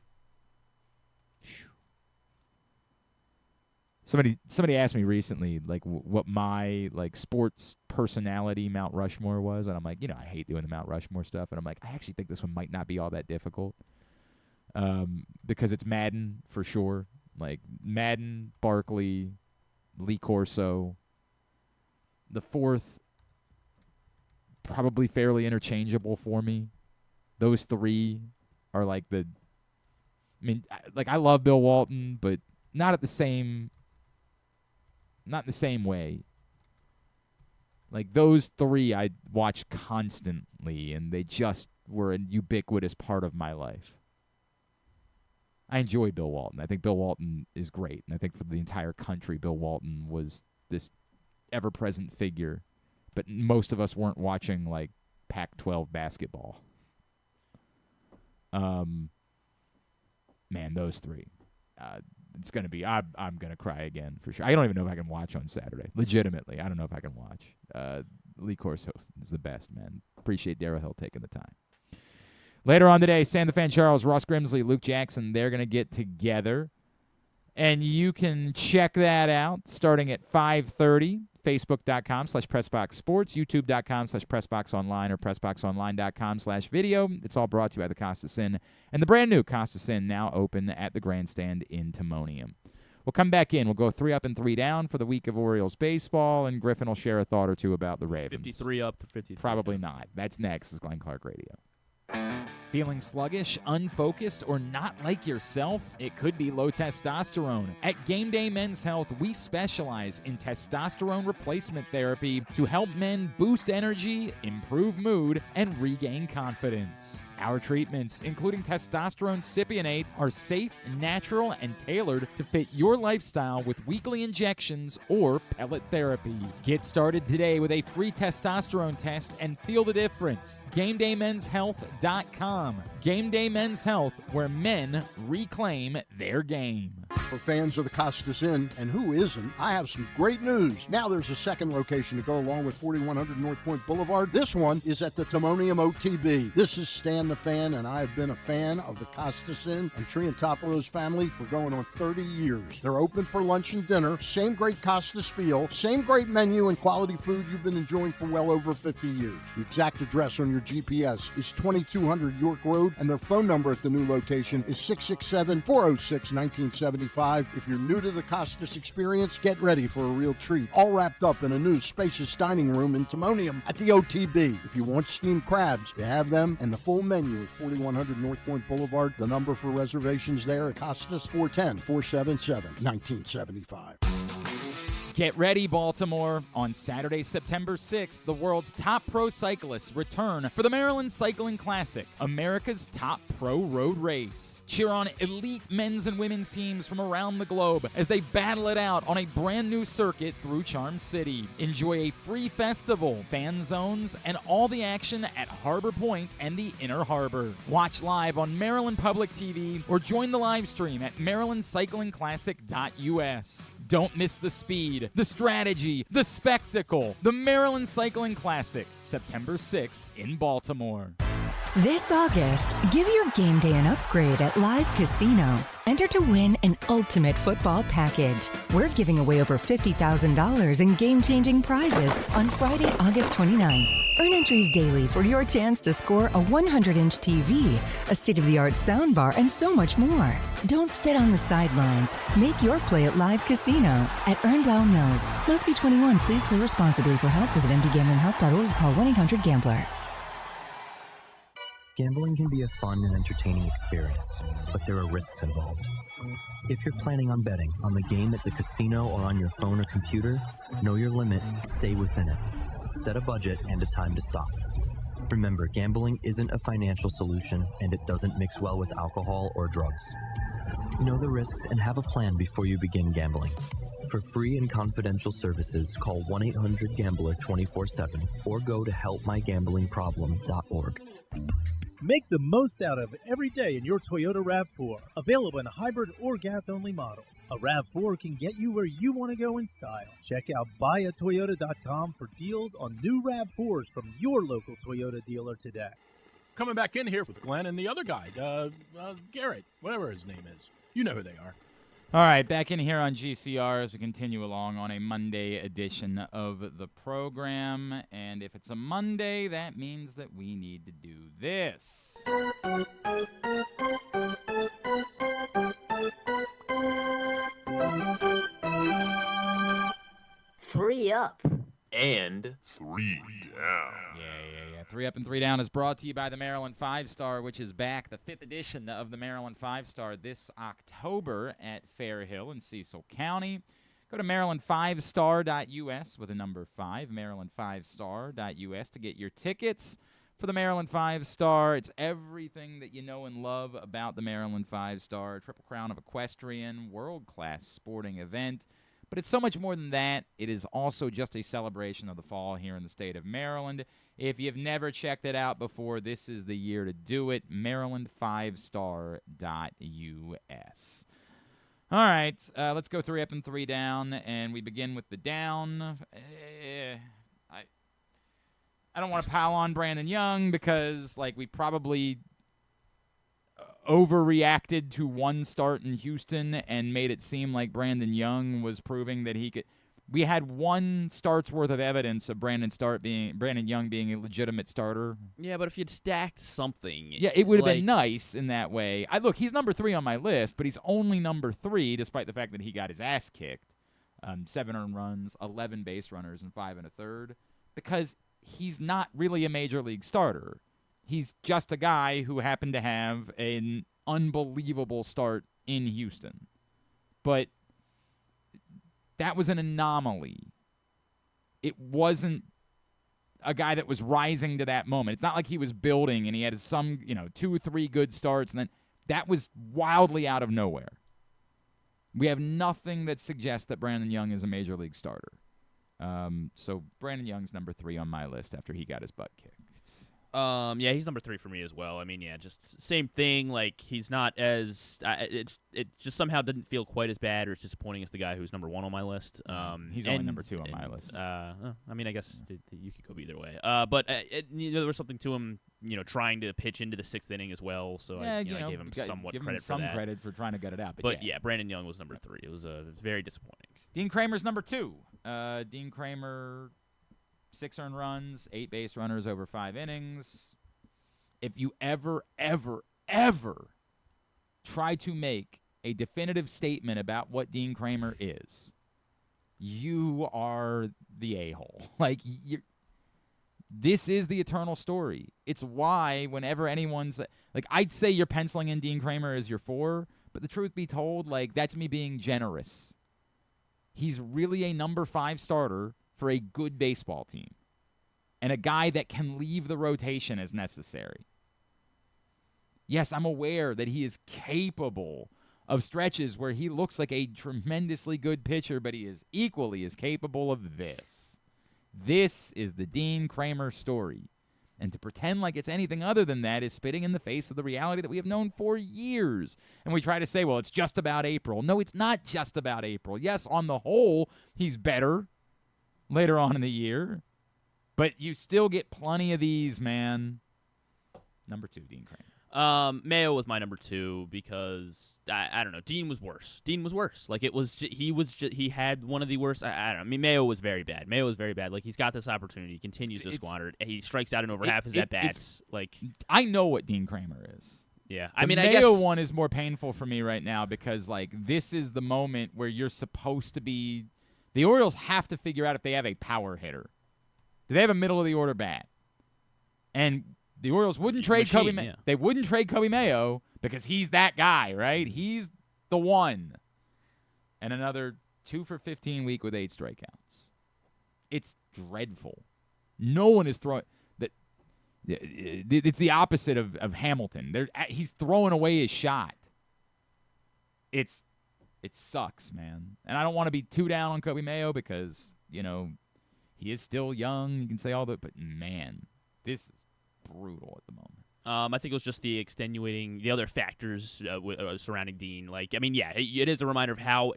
Whew. Somebody asked me recently, like, what my, like, sports personality Mount Rushmore was, and I'm like, I hate doing the Mount Rushmore stuff, and I'm like, I actually think this one might not be all that difficult, because it's Madden, for sure. Like, Madden, Barkley, Lee Corso. The fourth, probably fairly interchangeable for me. Those three are, like, I love Bill Walton, but not in the same way. Like, those three I watched constantly, and they just were a ubiquitous part of my life. I enjoy Bill Walton. I think Bill Walton is great, and I think for the entire country, Bill Walton was this ever-present figure, but most of us weren't watching, like, Pac-12 basketball. Man, those three. It's going to be, I'm going to cry again for sure. I don't even know if I can watch on Saturday. Legitimately, I don't know if I can watch. Lee Corso is the best, man. Appreciate Darryl Hill taking the time. Later on today, Stan the Fan Charles, Ross Grimsley, Luke Jackson, they're going to get together. And you can check that out starting at 5:30. Facebook.com/PressBoxSports, YouTube.com/PressBoxOnline, or PressBoxOnline.com/video. It's all brought to you by the Costa Sin and the brand new Costa Sin, now open at the Grandstand in Timonium. We'll come back in. We'll go 3 up and 3 down for the week of Orioles baseball, and Griffin will share a thought or two about the Ravens. 53 up to 53 Probably down. not. That's next. Is Glenn Clark Radio. Feeling sluggish, unfocused, or not like yourself? It could be low testosterone. At Gameday Men's Health, we specialize in testosterone replacement therapy to help men boost energy, improve mood, and regain confidence. Our treatments, including testosterone cypionate, are safe, natural, and tailored to fit your lifestyle with weekly injections or pellet therapy. Get started today with a free testosterone test and feel the difference. GamedayMen'sHealth.com. Gameday Men's Health, where men reclaim their game. For fans of the Costas Inn, and who isn't, I have some great news. Now there's a second location to go along with 4100 North Point Boulevard. This one is at the Timonium OTB. This is Stan the Fan, and I have been a fan of the Costas Inn and Triantafalo's family for going on 30 years. They're open for lunch and dinner, same great Costas feel, same great menu and quality food you've been enjoying for well over 50 years. The exact address on your GPS is 2200 York Road, and their phone number at the new location is 667-406-1975. If you're new to the Costas experience, get ready for a real treat. All wrapped up in a new spacious dining room in Timonium at the OTB. If you want steamed crabs, you have them, and the full menu at 4100 North Point Boulevard. The number for reservations there at Costas, 410-477-1975. Get ready, Baltimore. On Saturday, September 6th, the world's top pro cyclists return for the Maryland Cycling Classic, America's top pro road race. Cheer on elite men's and women's teams from around the globe as they battle it out on a brand new circuit through Charm City. Enjoy a free festival, fan zones, and all the action at Harbor Point and the Inner Harbor. Watch live on Maryland Public TV or join the live stream at marylandcyclingclassic.us. Don't miss the speed, the strategy, the spectacle. The Maryland Cycling Classic, September 6th in Baltimore. This August, give your game day an upgrade at Live Casino. Enter to win an ultimate football package. We're giving away over $50,000 in game-changing prizes on Friday, August 29th. Earn entries daily for your chance to score a 100-inch TV, a state-of-the-art soundbar, and so much more. Don't sit on the sidelines. Make your play at Live Casino at Erndale Mills. Must be 21. Please play responsibly. For help, visit mdgamblinghelp.org or call 1-800-GAMBLER. Gambling can be a fun and entertaining experience, but there are risks involved. If you're planning on betting on the game at the casino or on your phone or computer, know your limit, stay within it. Set a budget and a time to stop. Remember, gambling isn't a financial solution, and it doesn't mix well with alcohol or drugs. Know the risks and have a plan before you begin gambling. For free and confidential services, call 1-800-GAMBLER 24/7 or go to helpmygamblingproblem.org. Make the most out of every day in your Toyota RAV4. Available in hybrid or gas-only models. A RAV4 can get you where you want to go in style. Check out buyatoyota.com for deals on new RAV4s from your local Toyota dealer today. Coming back in here with Glenn and the other guy, Garrett, whatever his name is. You know who they are. All right, back in here on GCR as we continue along on a Monday edition of the program. And if it's a Monday, that means that we need to do this. Three up. And 3 down. Yeah. 3 Up and 3 Down is brought to you by the Maryland 5-Star, which is back, the 5th edition of the Maryland 5-Star this October at Fair Hill in Cecil County. Go to maryland5star.us with a number 5, maryland5star.us to get your tickets for the Maryland 5-Star. It's everything that you know and love about the Maryland 5-Star, Triple Crown of Equestrian, world-class sporting event. But it's so much more than that. It is also just a celebration of the fall here in the state of Maryland. If you've never checked it out before, this is the year to do it. Maryland5star.us. All right, let's go 3 up and 3 down, and we begin with the down. I don't want to pile on Brandon Young because, we probably overreacted to one start in Houston and made it seem like Brandon Young was proving that he could. We had one start's worth of evidence of Brandon Young being a legitimate starter. Yeah, but if you'd stacked something. Yeah, it would have been nice in that way. Look, he's number 3 on my list, but he's only number 3 despite the fact that he got his ass kicked. 7 earned runs, 11 base runners, and 5 1/3, because he's not really a major league starter. He's just a guy who happened to have an unbelievable start in Houston. But that was an anomaly. It wasn't a guy that was rising to that moment. It's not like he was building and he had some, 2 or 3 good starts, and then that was wildly out of nowhere. We have nothing that suggests that Brandon Young is a major league starter. So Brandon Young's number 3 on my list after he got his butt kicked. Yeah, he's number 3 for me as well. I mean, yeah, just same thing. He's not as it just somehow didn't feel quite as bad or as disappointing as the guy who's number 1 on my list. He's only number 2 on my list. I mean, I guess you could go either way. But there was something to him, trying to pitch into the 6th inning as well. So I gave him somewhat credit for that. Some credit for trying to get it out. But yeah, Brandon Young was number 3. It was very disappointing. Dean Kramer's number 2. Dean Kramer, 6 earned runs, 8 base runners over 5 innings. If you ever try to make a definitive statement about what Dean Kramer is, you are the a-hole. This is the eternal story. It's why whenever anyone's I'd say you're penciling in Dean Kramer as your 4, but the truth be told, that's me being generous. He's really a number 5 starter for a good baseball team and a guy that can leave the rotation as necessary. Yes, I'm aware that he is capable of stretches where he looks like a tremendously good pitcher, but he is equally as capable of this. This is the Dean Kramer story. And to pretend like it's anything other than that is spitting in the face of the reality that we have known for years. And we try to say, well, it's just about April. No, it's not just about April. Yes, on the whole, he's better later on in the year. But you still get plenty of these, man. Number 2, Dean Kramer. Mayo was my number 2 because I don't know. Dean was worse. He had one of the worst. I don't know. I mean, Mayo was very bad. He's got this opportunity. He continues to squander it. He strikes out in over half his at bats. I know what Dean Kramer is. Yeah, I mean, the I Mayo guess one is more painful for me right now because this is the moment where you're supposed to be. The Orioles have to figure out if they have a power hitter. Do they have a middle of the order bat? And the Orioles wouldn't trade Kobe Mayo. They wouldn't trade Kobe Mayo because he's that guy, right? He's the one. And another 2 for 15 week with 8 strikeouts. It's dreadful. No one is throwing that. It's the opposite of Hamilton. He's throwing away his shot. It's It sucks, man. And I don't want to be too down on Kobe Mayo because, he is still young. You can say all that, but man, this is brutal at the moment. I think it was just the other factors surrounding Dean. It is a reminder of how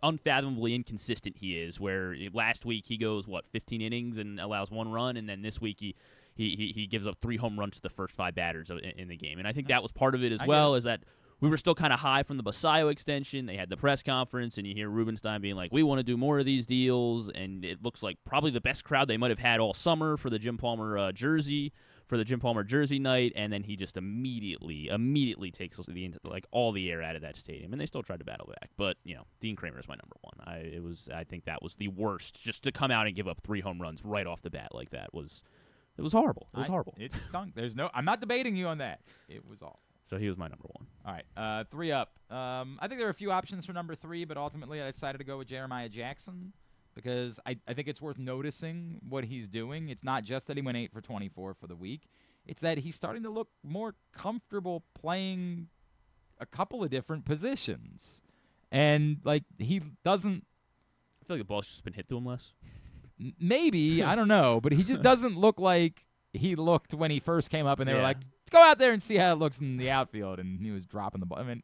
unfathomably inconsistent he is, where last week he goes, 15 innings and allows 1 run, and then this week he gives up 3 home runs to the first 5 batters in the game. And I think that was part of it as well, is that we were still kind of high from the Basayo extension. They had the press conference, and you hear Rubenstein being like, we want to do more of these deals, and it looks like probably the best crowd they might have had all summer for the Jim Palmer jersey night, and then he just immediately takes all the air out of that stadium, and they still tried to battle back. But Dean Kramer is my number one. I think that was the worst. Just to come out and give up 3 home runs right off the bat like that was horrible. It was horrible. It stunk. I'm not debating you on that. It was awful. So he was my number one. All right, 3 up. I think there were a few options for number 3, but ultimately I decided to go with Jeremiah Jackson because I think it's worth noticing what he's doing. It's not just that he went 8 for 24 for the week. It's that he's starting to look more comfortable playing a couple of different positions. And, he doesn't... I feel like the ball's just been hit to him less. Maybe. I don't know. But he just doesn't look like he looked when he first came up and they were like, go out there and see how it looks in the outfield, and he was dropping the ball. I mean,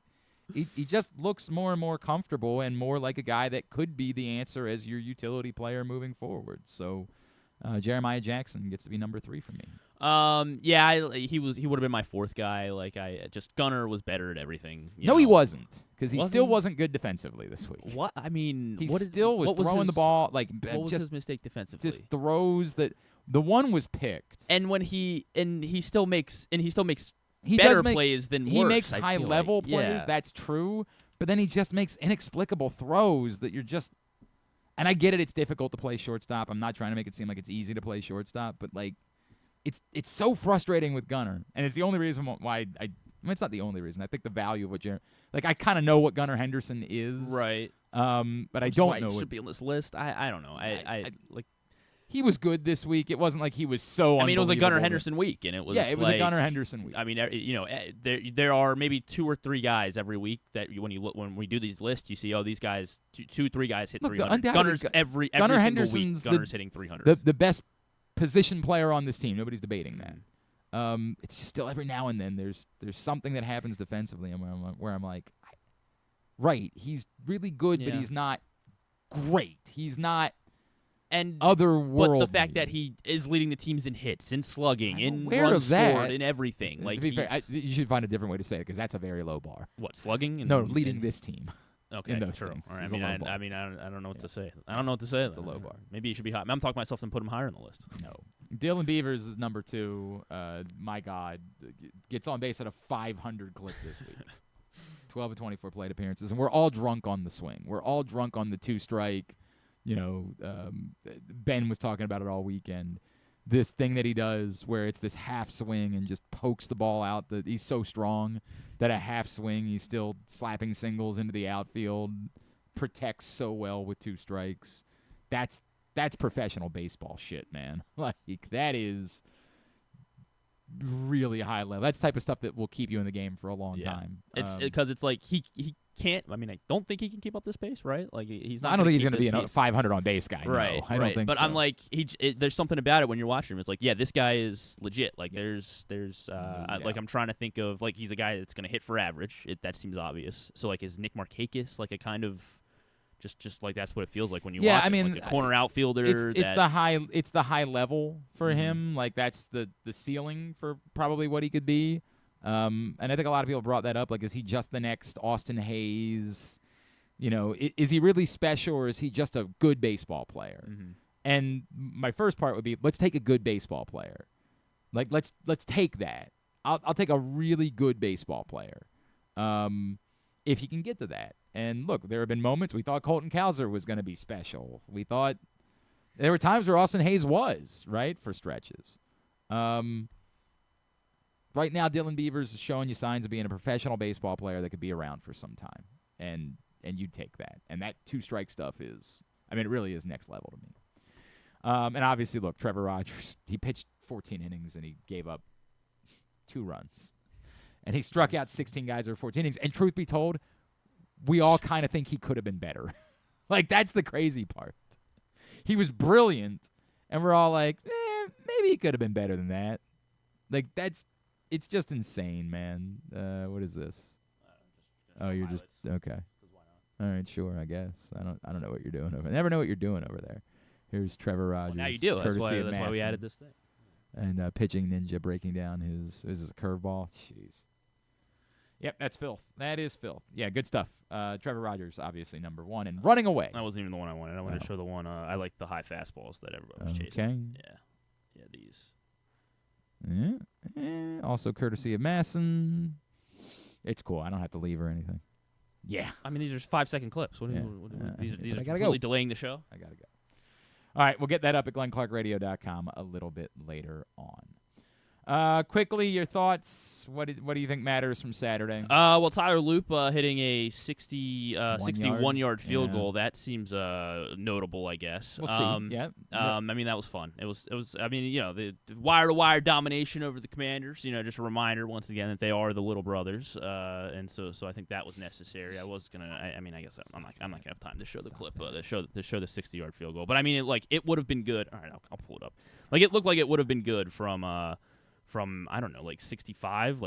he just looks more and more comfortable and more like a guy that could be the answer as your utility player moving forward. So Jeremiah Jackson gets to be number 3 for me. He would have been my 4th guy. Gunnar was better at everything. He wasn't, because he still wasn't good defensively this week. What? I mean, he still was throwing the ball what was his mistake defensively? Just throws that. The one was picked, and he still makes he better make, plays than he worse, makes high level plays. Yeah. That's true, but then he just makes inexplicable throws that you're just. And I get it; it's difficult to play shortstop. I'm not trying to make it seem like it's easy to play shortstop, but it's so frustrating with Gunnar, and it's the only reason why it's not the only reason. I think the value of what I kind of know what Gunnar Henderson is, right? But I don't know. He should be on this list. I don't know. He was good this week. It wasn't like he was so. I mean, it was a Gunnar Henderson week, and it was. Yeah, it was a Gunnar Henderson week. I mean, there are maybe 2 or 3 guys every week that when we do these lists, you see, these guys, 2-3 guys hit 300. Gunner's every Gunnar single Henderson's week. Gunner's hitting 300. The best position player on this team. Nobody's debating that. It's just still every now and then there's something that happens defensively, and where I'm like, right, he's really good, but he's not great. He's not. And otherworldly. But the fact that he is leading the teams in hits, in slugging, in of runs that. scored, in everything. To be fair, you should find a different way to say it because that's a very low bar. What, slugging? No, leading this team. Okay, in those true. things. All right. I don't know what to say. I don't know what to say. It's a low bar. Maybe he should be high. I'm talking myself and put him higher on the list. No. Dylan Beavers is number 2. My God, gets on base at a 500 clip this week. 12 of 24 plate appearances, and we're all drunk on the swing. We're all drunk on the 2-strike. Ben was talking about it all weekend. This thing that he does where it's this half swing and just pokes the ball out. He's so strong that a half swing, he's still slapping singles into the outfield, protects so well with 2 strikes. That's professional baseball shit, man. That is really high level. That's the type of stuff that will keep you in the game for a long time. It's because it's like he can't. I mean, I don't think he can keep up this pace, right? He's not. I don't think he's going to be a 500 on base guy. Right. No, I don't think but so. I'm like, there's something about it when you're watching him. It's like, yeah, this guy is legit. I'm trying to think of he's a guy that's going to hit for average. That seems obvious. So is Nick Markakis a kind of just that's what it feels like when you watch him, a corner outfielder. It's the high level for him. That's the ceiling for probably what he could be. And I think a lot of people brought that up. Is he just the next Austin Hayes? Is he really special, or is he just a good baseball player? Mm-hmm. And my first part would be, let's take a good baseball player. Let's take that. I'll take a really good baseball player, if he can get to that. And look, there have been moments we thought Colton Cowser was going to be special. We thought there were times where Austin Hayes was, right, for stretches. Right now, Dylan Beavers is showing you signs of being a professional baseball player that could be around for some time, and you'd take that. And that 2-strike stuff is, it really is next level to me. And obviously, look, Trevor Rogers, he pitched 14 innings and he gave up 2 runs. And he struck out 16 guys over 14 innings. And truth be told, we all kind of think he could have been better. Like, that's the crazy part. He was brilliant, and we're all like, maybe he could have been better than that. Like, it's just insane, man. What is this? Oh, you're just okay. All right, sure, I guess. I don't know what you're doing over there. I never know what you're doing over there. Here's Trevor Rogers. Well, now you do. That's courtesy why of we added this thing. And Pitching Ninja breaking down his curveball. Jeez. Yep, that's filth. That is filth. Yeah, good stuff. Trevor Rogers, obviously number 1, and running away. That wasn't even the one I wanted. I wanted to show the one. I like the high fastballs that everybody was chasing. Okay. Yeah, these. Yeah. Also courtesy of Masson. It's cool. I don't have to leave or anything. Yeah. I mean, these are 5-second clips. These are completely delaying the show. I gotta go. All right, we'll get that up at GlennClarkRadio.com a little bit later on. Quickly, your thoughts. What do you think matters from Saturday? Well, Tyler Loop hitting a 61-yard field goal. That seems notable, I guess. We'll see. Yeah. I mean, that was fun. It was. I mean, the wire-to-wire domination over the Commanders. Just a reminder once again that they are the little brothers. And so I think that was necessary. I was gonna. I guess I'm not gonna have time to show the clip. To show the 60-yard field goal. But I mean, it would have been good. All right, I'll pull it up. It looked like it would have been good from I don't know, 65.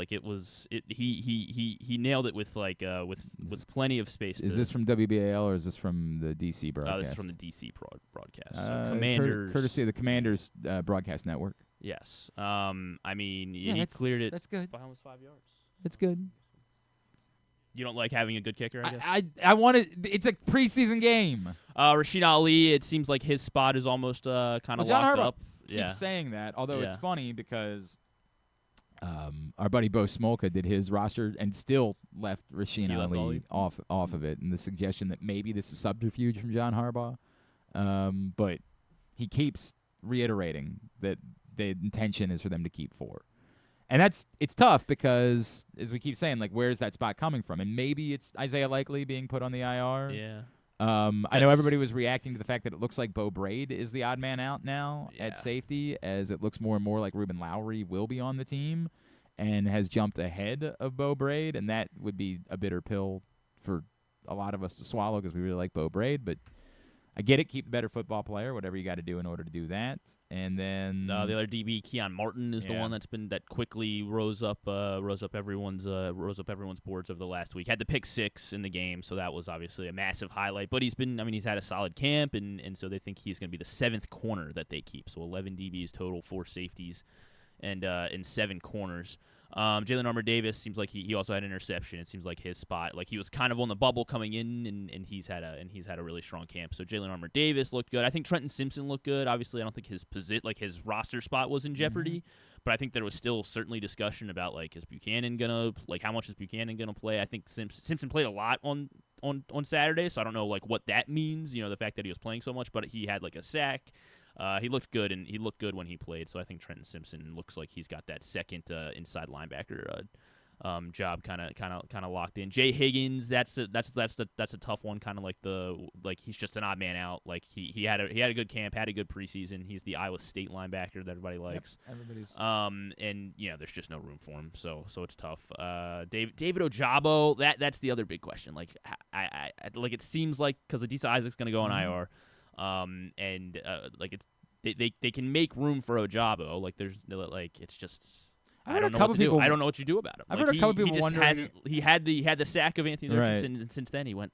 He nailed it with plenty of space. Is this from WBAL or is this from the DC broadcast? This is from the DC broadcast. So Commanders, courtesy of the Commanders broadcast network. Yes. He cleared it. That's good. By almost 5 yards. It's good. You don't like having a good kicker, I guess? I want it. It's a preseason game. Rasheen Ali, it seems like his spot is almost kind of locked up. Keeps saying that, although it's funny because our buddy Bo Smolka did his roster and still left Rasheen Ali off of it, and the suggestion that maybe this is subterfuge from John Harbaugh. But he keeps reiterating that the intention is for them to keep 4. And it's tough because, as we keep saying, where's that spot coming from? And maybe it's Isaiah Likely being put on the IR. Yeah. I know everybody was reacting to the fact that it looks like Bo Braid is the odd man out now at safety, as it looks more and more like Ruben Lowry will be on the team and has jumped ahead of Bo Braid, and that would be a bitter pill for a lot of us to swallow because we really like Bo Braid, but I get it. Keep the better football player, whatever you got to do in order to do that. And then the other DB, Keon Martin, is the one that quickly rose up everyone's boards over the last week. Had the pick 6 in the game, so that was obviously a massive highlight. But he's had a solid camp, and so they think he's going to be the 7th corner that they keep. So 11 DBs total, 4 safeties, and 7 corners. Jalen Armour-Davis seems like he also had an interception. It seems like his spot, he was kind of on the bubble coming in, and he's had a really strong camp. So Jalen Armour-Davis looked good. I think Trenton Simpson looked good. Obviously, I don't think his roster spot was in jeopardy, but I think there was still certainly discussion about is Buchanan gonna how much is Buchanan gonna play. I think Simpson played a lot on Saturday, so I don't know what that means. The fact that he was playing so much, but he had a sack. He looked good, and he looked good when he played. So I think Trenton Simpson looks like he's got that second inside linebacker job kind of locked in. Jay Higgins, that's a tough one. Kind of he's just an odd man out. He had a good camp, had a good preseason. He's the Iowa State linebacker that everybody likes. Yep, everybody's. And there's just no room for him. So it's tough. David Ojabo, that's the other big question. It seems like because Adisa Isaac's going to go on IR. They can make room for Ojabo. It's just I don't know what to do. I don't know what you do about him. I've heard a couple people wondering. He had the sack of Anthony Richardson, and since then he went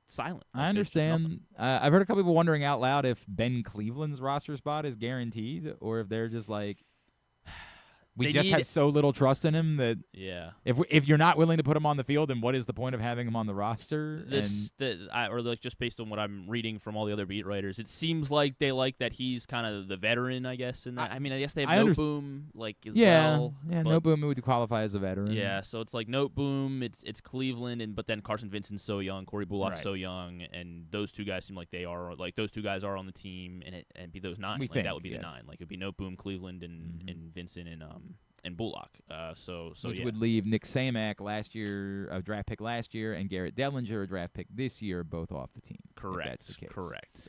silent. I understand. I've heard a couple people wondering out loud if Ben Cleveland's roster spot is guaranteed, or if they're just we just have so little trust in him that if you're not willing to put him on the field, then what is the point of having him on the roster? Just based on what I'm reading from all the other beat writers, it seems like they like that he's kind of the veteran, I guess. And I guess they have Noteboom as well. Yeah, Noteboom would qualify as a veteran. Yeah, so it's Noteboom, it's Cleveland, but then Carson Vincent's so young, Corey Bullock's so young, and those two guys seem like they are those two guys are on the team, and be those 9. That would be the 9. It'd be Noteboom, Cleveland, and Vincent, and Bullock. Which would leave Nick Samak last year, a draft pick last year, and Garrett Dellinger, a draft pick this year, both off the team. Correct. If that's the case. Correct.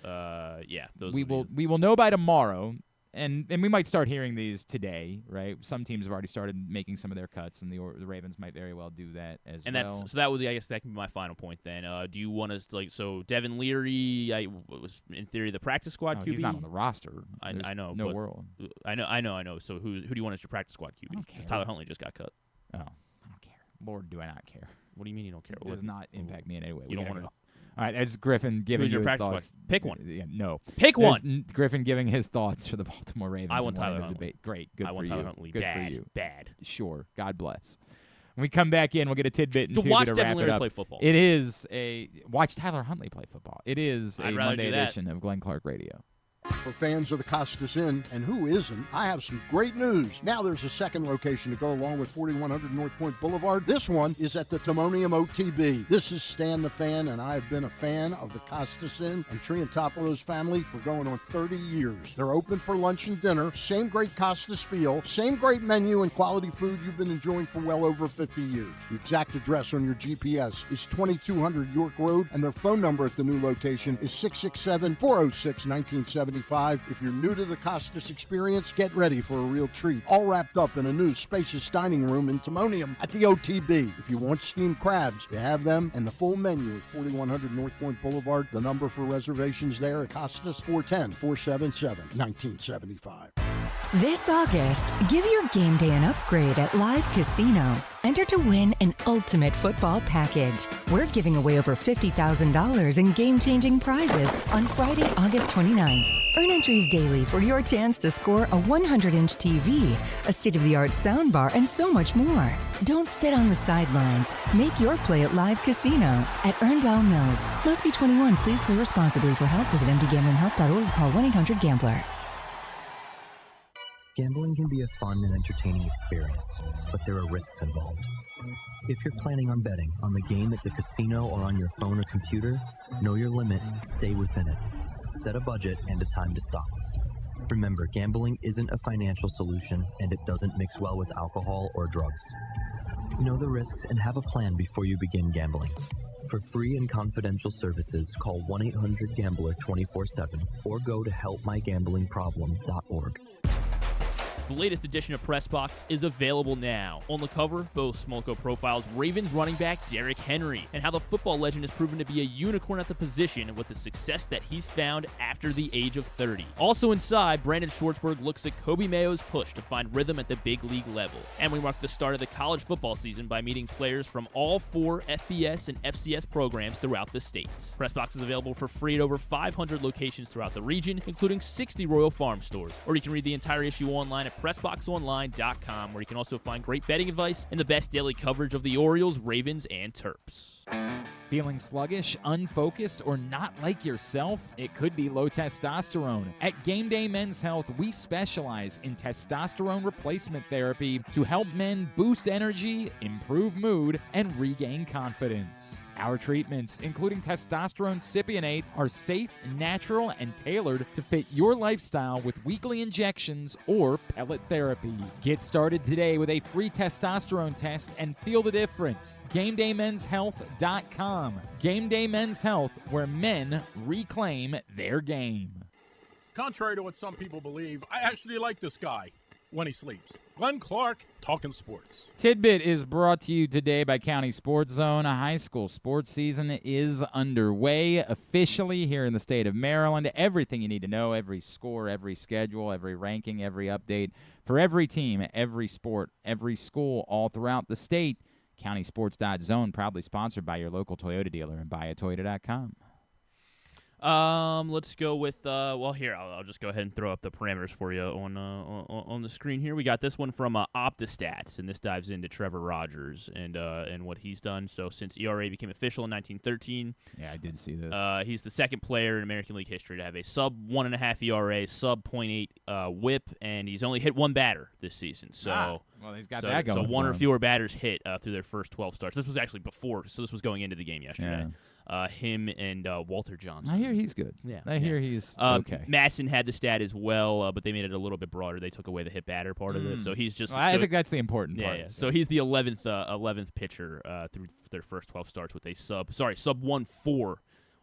We will know by tomorrow, and we might start hearing these today, right? Some teams have already started making some of their cuts, and the Ravens might very well do that as well. So that was, I guess, that can be my final point. Then, do you want us to so Devin Leary was in theory the practice squad QB? He's not on the roster. I know. No world. I know. So who do you want as your practice squad QB? Because Tyler Huntley just got cut. Oh, I don't care. Lord, do I not care? What do you mean you don't care? It does not impact me in any way. You don't want to. All right, as Griffin giving Who's your his practice thoughts. squad? Pick one. Yeah, no. Pick one. Griffin giving his thoughts for the Baltimore Ravens. I want Tyler Huntley. Debate. Great. Good I for want you. Tyler Huntley. Good bad, for you. Bad. Sure. God bless. When we come back in, we'll get a tidbit and to watch to Devin wrap Leary it up. play football. It is watch Tyler Huntley play football. It is I'd a rather Monday do that. edition of Glenn Clark Radio. For fans of the Costas Inn, and who isn't, I have some great news. Now there's a second location to go along with 4100 North Point Boulevard. This one is at the Timonium OTB. This is Stan the Fan, and I have been a fan of the Costas Inn and Triantafalo's family for going on 30 years. They're open for lunch and dinner. Same great Costas feel, same great menu and quality food you've been enjoying for well over 50 years. The exact address on your GPS is 2200 York Road, and their phone number at the new location is 667-406-1970. If you're new to the Costas experience, get ready for a real treat. All wrapped up in a new spacious dining room in Timonium at the OTB. If you want steamed crabs, you have them, and the full menu at 4100 North Point Boulevard. The number for reservations there at Costas, 410-477-1975. This August, give your game day an upgrade at Live Casino. Enter to win an ultimate football package. We're giving away over $50,000 in game-changing prizes on Friday, August 29th. Earn entries daily for your chance to score a 100-inch TV, a state-of-the-art soundbar, and so much more. Don't sit on the sidelines. Make your play at Live Casino at Erndale Mills. Must be 21. Please play responsibly. For help, visit mdgamblinghelp.org or call 1-800-GAMBLER. Gambling can be a fun and entertaining experience, but there are risks involved. If you're planning on betting on the game at the casino or on your phone or computer, know your limit, stay within it. Set a budget and a time to stop. Remember, gambling isn't a financial solution, and it doesn't mix well with alcohol or drugs. Know the risks and have a plan before you begin gambling. For free and confidential services, call 1-800-GAMBLER 24/7 or go to helpmygamblingproblem.org. The latest edition of Press Box is available now. On the cover, Bo Smolko profiles Ravens running back Derrick Henry and how the football legend has proven to be a unicorn at the position with the success that he's found after the age of 30. Also inside, Brandon Schwartzberg looks at Kobe Mayo's push to find rhythm at the big league level. And we mark the start of the college football season by meeting players from all 4 FBS and FCS programs throughout the state. Press Box is available for free at over 500 locations throughout the region, including 60 Royal Farm stores. Or you can read the entire issue online at PressBoxOnline.com, where you can also find great betting advice and the best daily coverage of the Orioles, Ravens, and Terps. Feeling sluggish, unfocused, or not like yourself? It could be low testosterone. At Gameday Men's Health, we specialize in testosterone replacement therapy to help men boost energy, improve mood, and regain confidence. Our treatments, including testosterone cypionate, are safe, natural, and tailored to fit your lifestyle with weekly injections or pellet therapy. Get started today with a free testosterone test and feel the difference. GameDayMen'sHealth.com. Game Day Men's Health, where men reclaim their game. Contrary to what some people believe, I actually like this guy when he sleeps. Glenn Clark, talking sports. Tidbit is brought to you today by County Sports Zone. A high school sports season is underway officially here in the state of Maryland. Everything you need to know, every score, every schedule, every ranking, every update for every team, every sport, every school, all throughout the state. CountySports.zone, proudly sponsored by your local Toyota dealer and buyatoyota.com. Let's go with here I'll just go ahead and throw up the parameters for you on the screen here. We got this one from OptaStats, and this dives into Trevor Rogers and what he's done. So since ERA became official in 1913, yeah, I did see this. He's the second player in American League history to have a sub 1.5 ERA, sub .8 WHIP, and he's only hit one batter this season. So. Well, he's got that going. So one for or him. fewer batters hit through their first 12 starts. This was actually before, so this was going into the game yesterday. Yeah. Him and Walter Johnson. I hear he's good. Yeah, I hear he's okay. Masson had the stat as well, but they made it a little bit broder. They took away the hit batter part of it, so he's just. Well, I think that's the important part. Yeah. So he's the 11th pitcher through their first 12 starts with a sub 1.4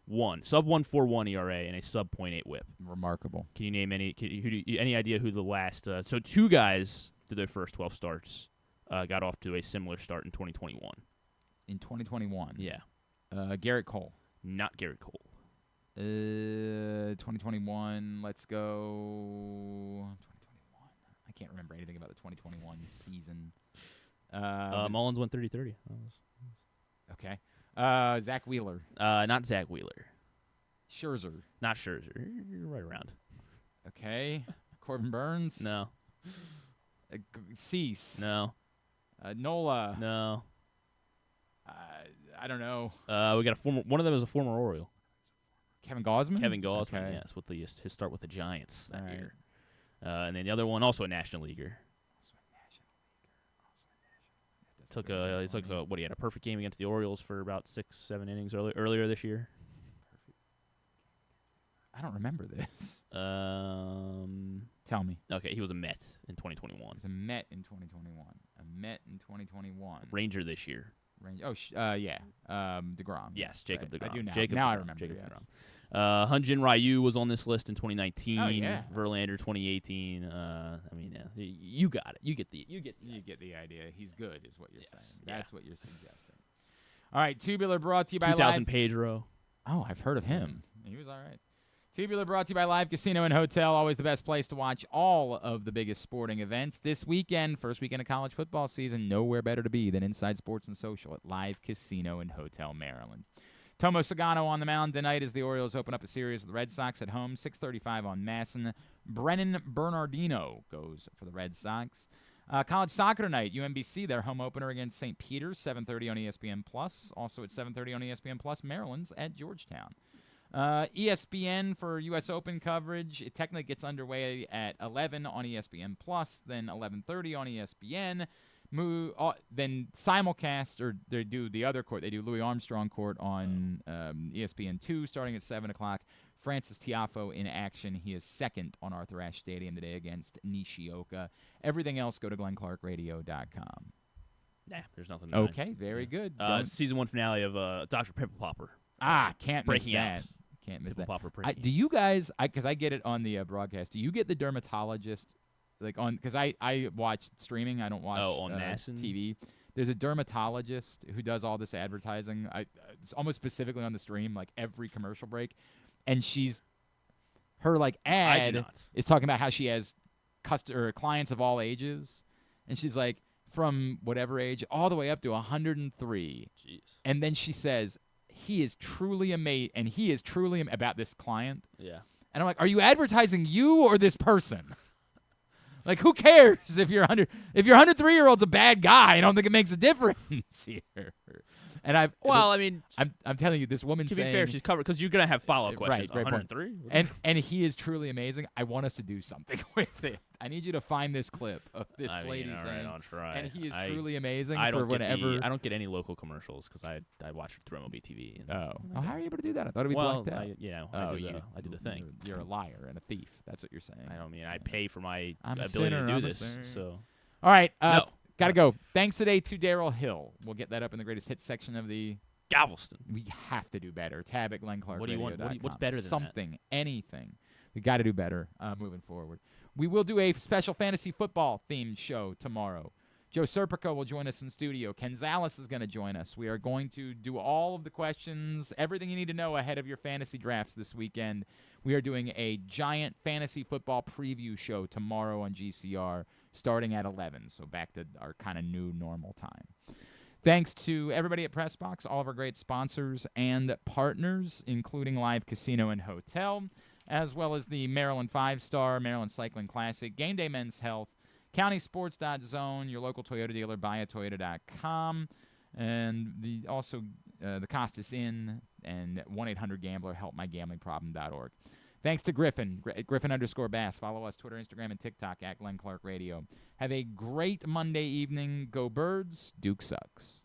sub 1.41 ERA, and a sub .8 WHIP. Remarkable. Can you name any idea who the last? So 2 guys did their first 12 starts, got off to a similar start in 2021. In 2021. Yeah. Garrett Cole. Not Garrett Cole. 2021. Let's go. 2021. I can't remember anything about the 2021 season. Mullins went 30-30. Okay. Zach Wheeler. Not Zach Wheeler. Scherzer. Not Scherzer. You're right around. Okay. Corbin Burns. No. Cease. No. Nola. No. I don't know. We got one of them is a former Oriole. Kevin Gausman? Kevin Gausman, Okay. yes, with his start with the Giants that All right. year. And then the other one, also a National Leaguer. Took a what? He had a perfect game against the Orioles for about 6-7 innings earlier this year. I don't remember this. Tell me. Okay, he was a Met in 2021. He was a Met in 2021. A Met in 2021. Ranger this year. Yeah. DeGrom. Yes, Jacob right. DeGrom. I do now. Jacob now DeGrom. I remember. Jacob yes. DeGrom. Hyun-Jin Ryu was on this list in 2019. Oh, yeah. Verlander 2018. You got it. You get the idea. He's good, is what you're saying. Yeah. That's what you're suggesting. All right, Tubular brought to you by 2000 Live. Pedro. Oh, I've heard of him. He was all right. Tubular brought to you by Live Casino and Hotel, always the best place to watch all of the biggest sporting events. This weekend, first weekend of college football season, nowhere better to be than Inside Sports and Social at Live Casino and Hotel, Maryland. Tomo Sagano on the mound tonight as the Orioles open up a series with the Red Sox at home, 6:35 on Masson. Brennan Bernardino goes for the Red Sox. College soccer tonight, UMBC, their home opener against St. Peter's, 7:30 on ESPN+. Also at 7:30 on ESPN+, Maryland's at Georgetown. ESPN for U.S. Open coverage. It technically gets underway at 11 on ESPN+, then 11:30 on ESPN. Then simulcast, or they do the other court. They do Louis Armstrong Court on ESPN2 starting at 7 o'clock. Francis Tiafoe in action. He is second on Arthur Ashe Stadium today against Nishioka. Everything else, go to glennclarkradio.com. Nah, there's nothing. Okay, very good. Season 1 finale of Dr. Pimple Popper. Can't miss that. Can't miss that. Popper Do you guys, because I get it on the broadcast, do you get the dermatologist, because I watch streaming, I don't watch on Masson? TV. There's a dermatologist who does all this advertising, it's almost specifically on the stream, like every commercial break, and her ad is talking about how she has clients of all ages, and she's like, from whatever age all the way up to 103. Jeez. And then she says, he is truly amazing, and he is truly about this client. Yeah. And I'm like, are you advertising you or this person? Like, who cares if your 103-year-old's a bad guy? I don't think it makes a difference here. And I'm telling you, this woman to saying, be fair, she's covered because you're gonna have follow-up questions. Right, 103, and he is truly amazing. I want us to do something with it. I need you to find this clip of this lady saying, I'll try. and he is truly amazing. I for don't whatever. I don't get any local commercials because I watch it through MLB TV. How are you able to do that? I thought it'd be blacked out. I do the thing. You're a liar and a thief. That's what you're saying. I don't mean I pay for my I'm a ability sinner, to do I'm a this. sinner. So, all right, no. Gotta go. Thanks today to Darryl Hill. We'll get that up in the greatest hits section of the Galveston. We have to do better. Tab at GlennClarkRadio.com. What do you want? What's better than something, anything? We got to do better moving forward. We will do a special fantasy football themed show tomorrow. Joe Serpico will join us in studio. Ken Zales is going to join us. We are going to do all of the questions, everything you need to know ahead of your fantasy drafts this weekend. We are doing a giant fantasy football preview show tomorrow on GCR starting at 11, so back to our kind of new normal time. Thanks to everybody at PressBox, all of our great sponsors and partners, including Live Casino and Hotel, as well as the Maryland 5-Star, Maryland Cycling Classic, Game Day Men's Health, CountySports.zone, your local Toyota dealer, buyatoyota.com, and the Costas Inn and 1-800-GAMBLER, helpmygamblingproblem.org. Thanks to Griffin, Griffin_Bass. Follow us, Twitter, Instagram, and TikTok at Glenn Clark Radio. Have a great Monday evening. Go Birds. Duke sucks.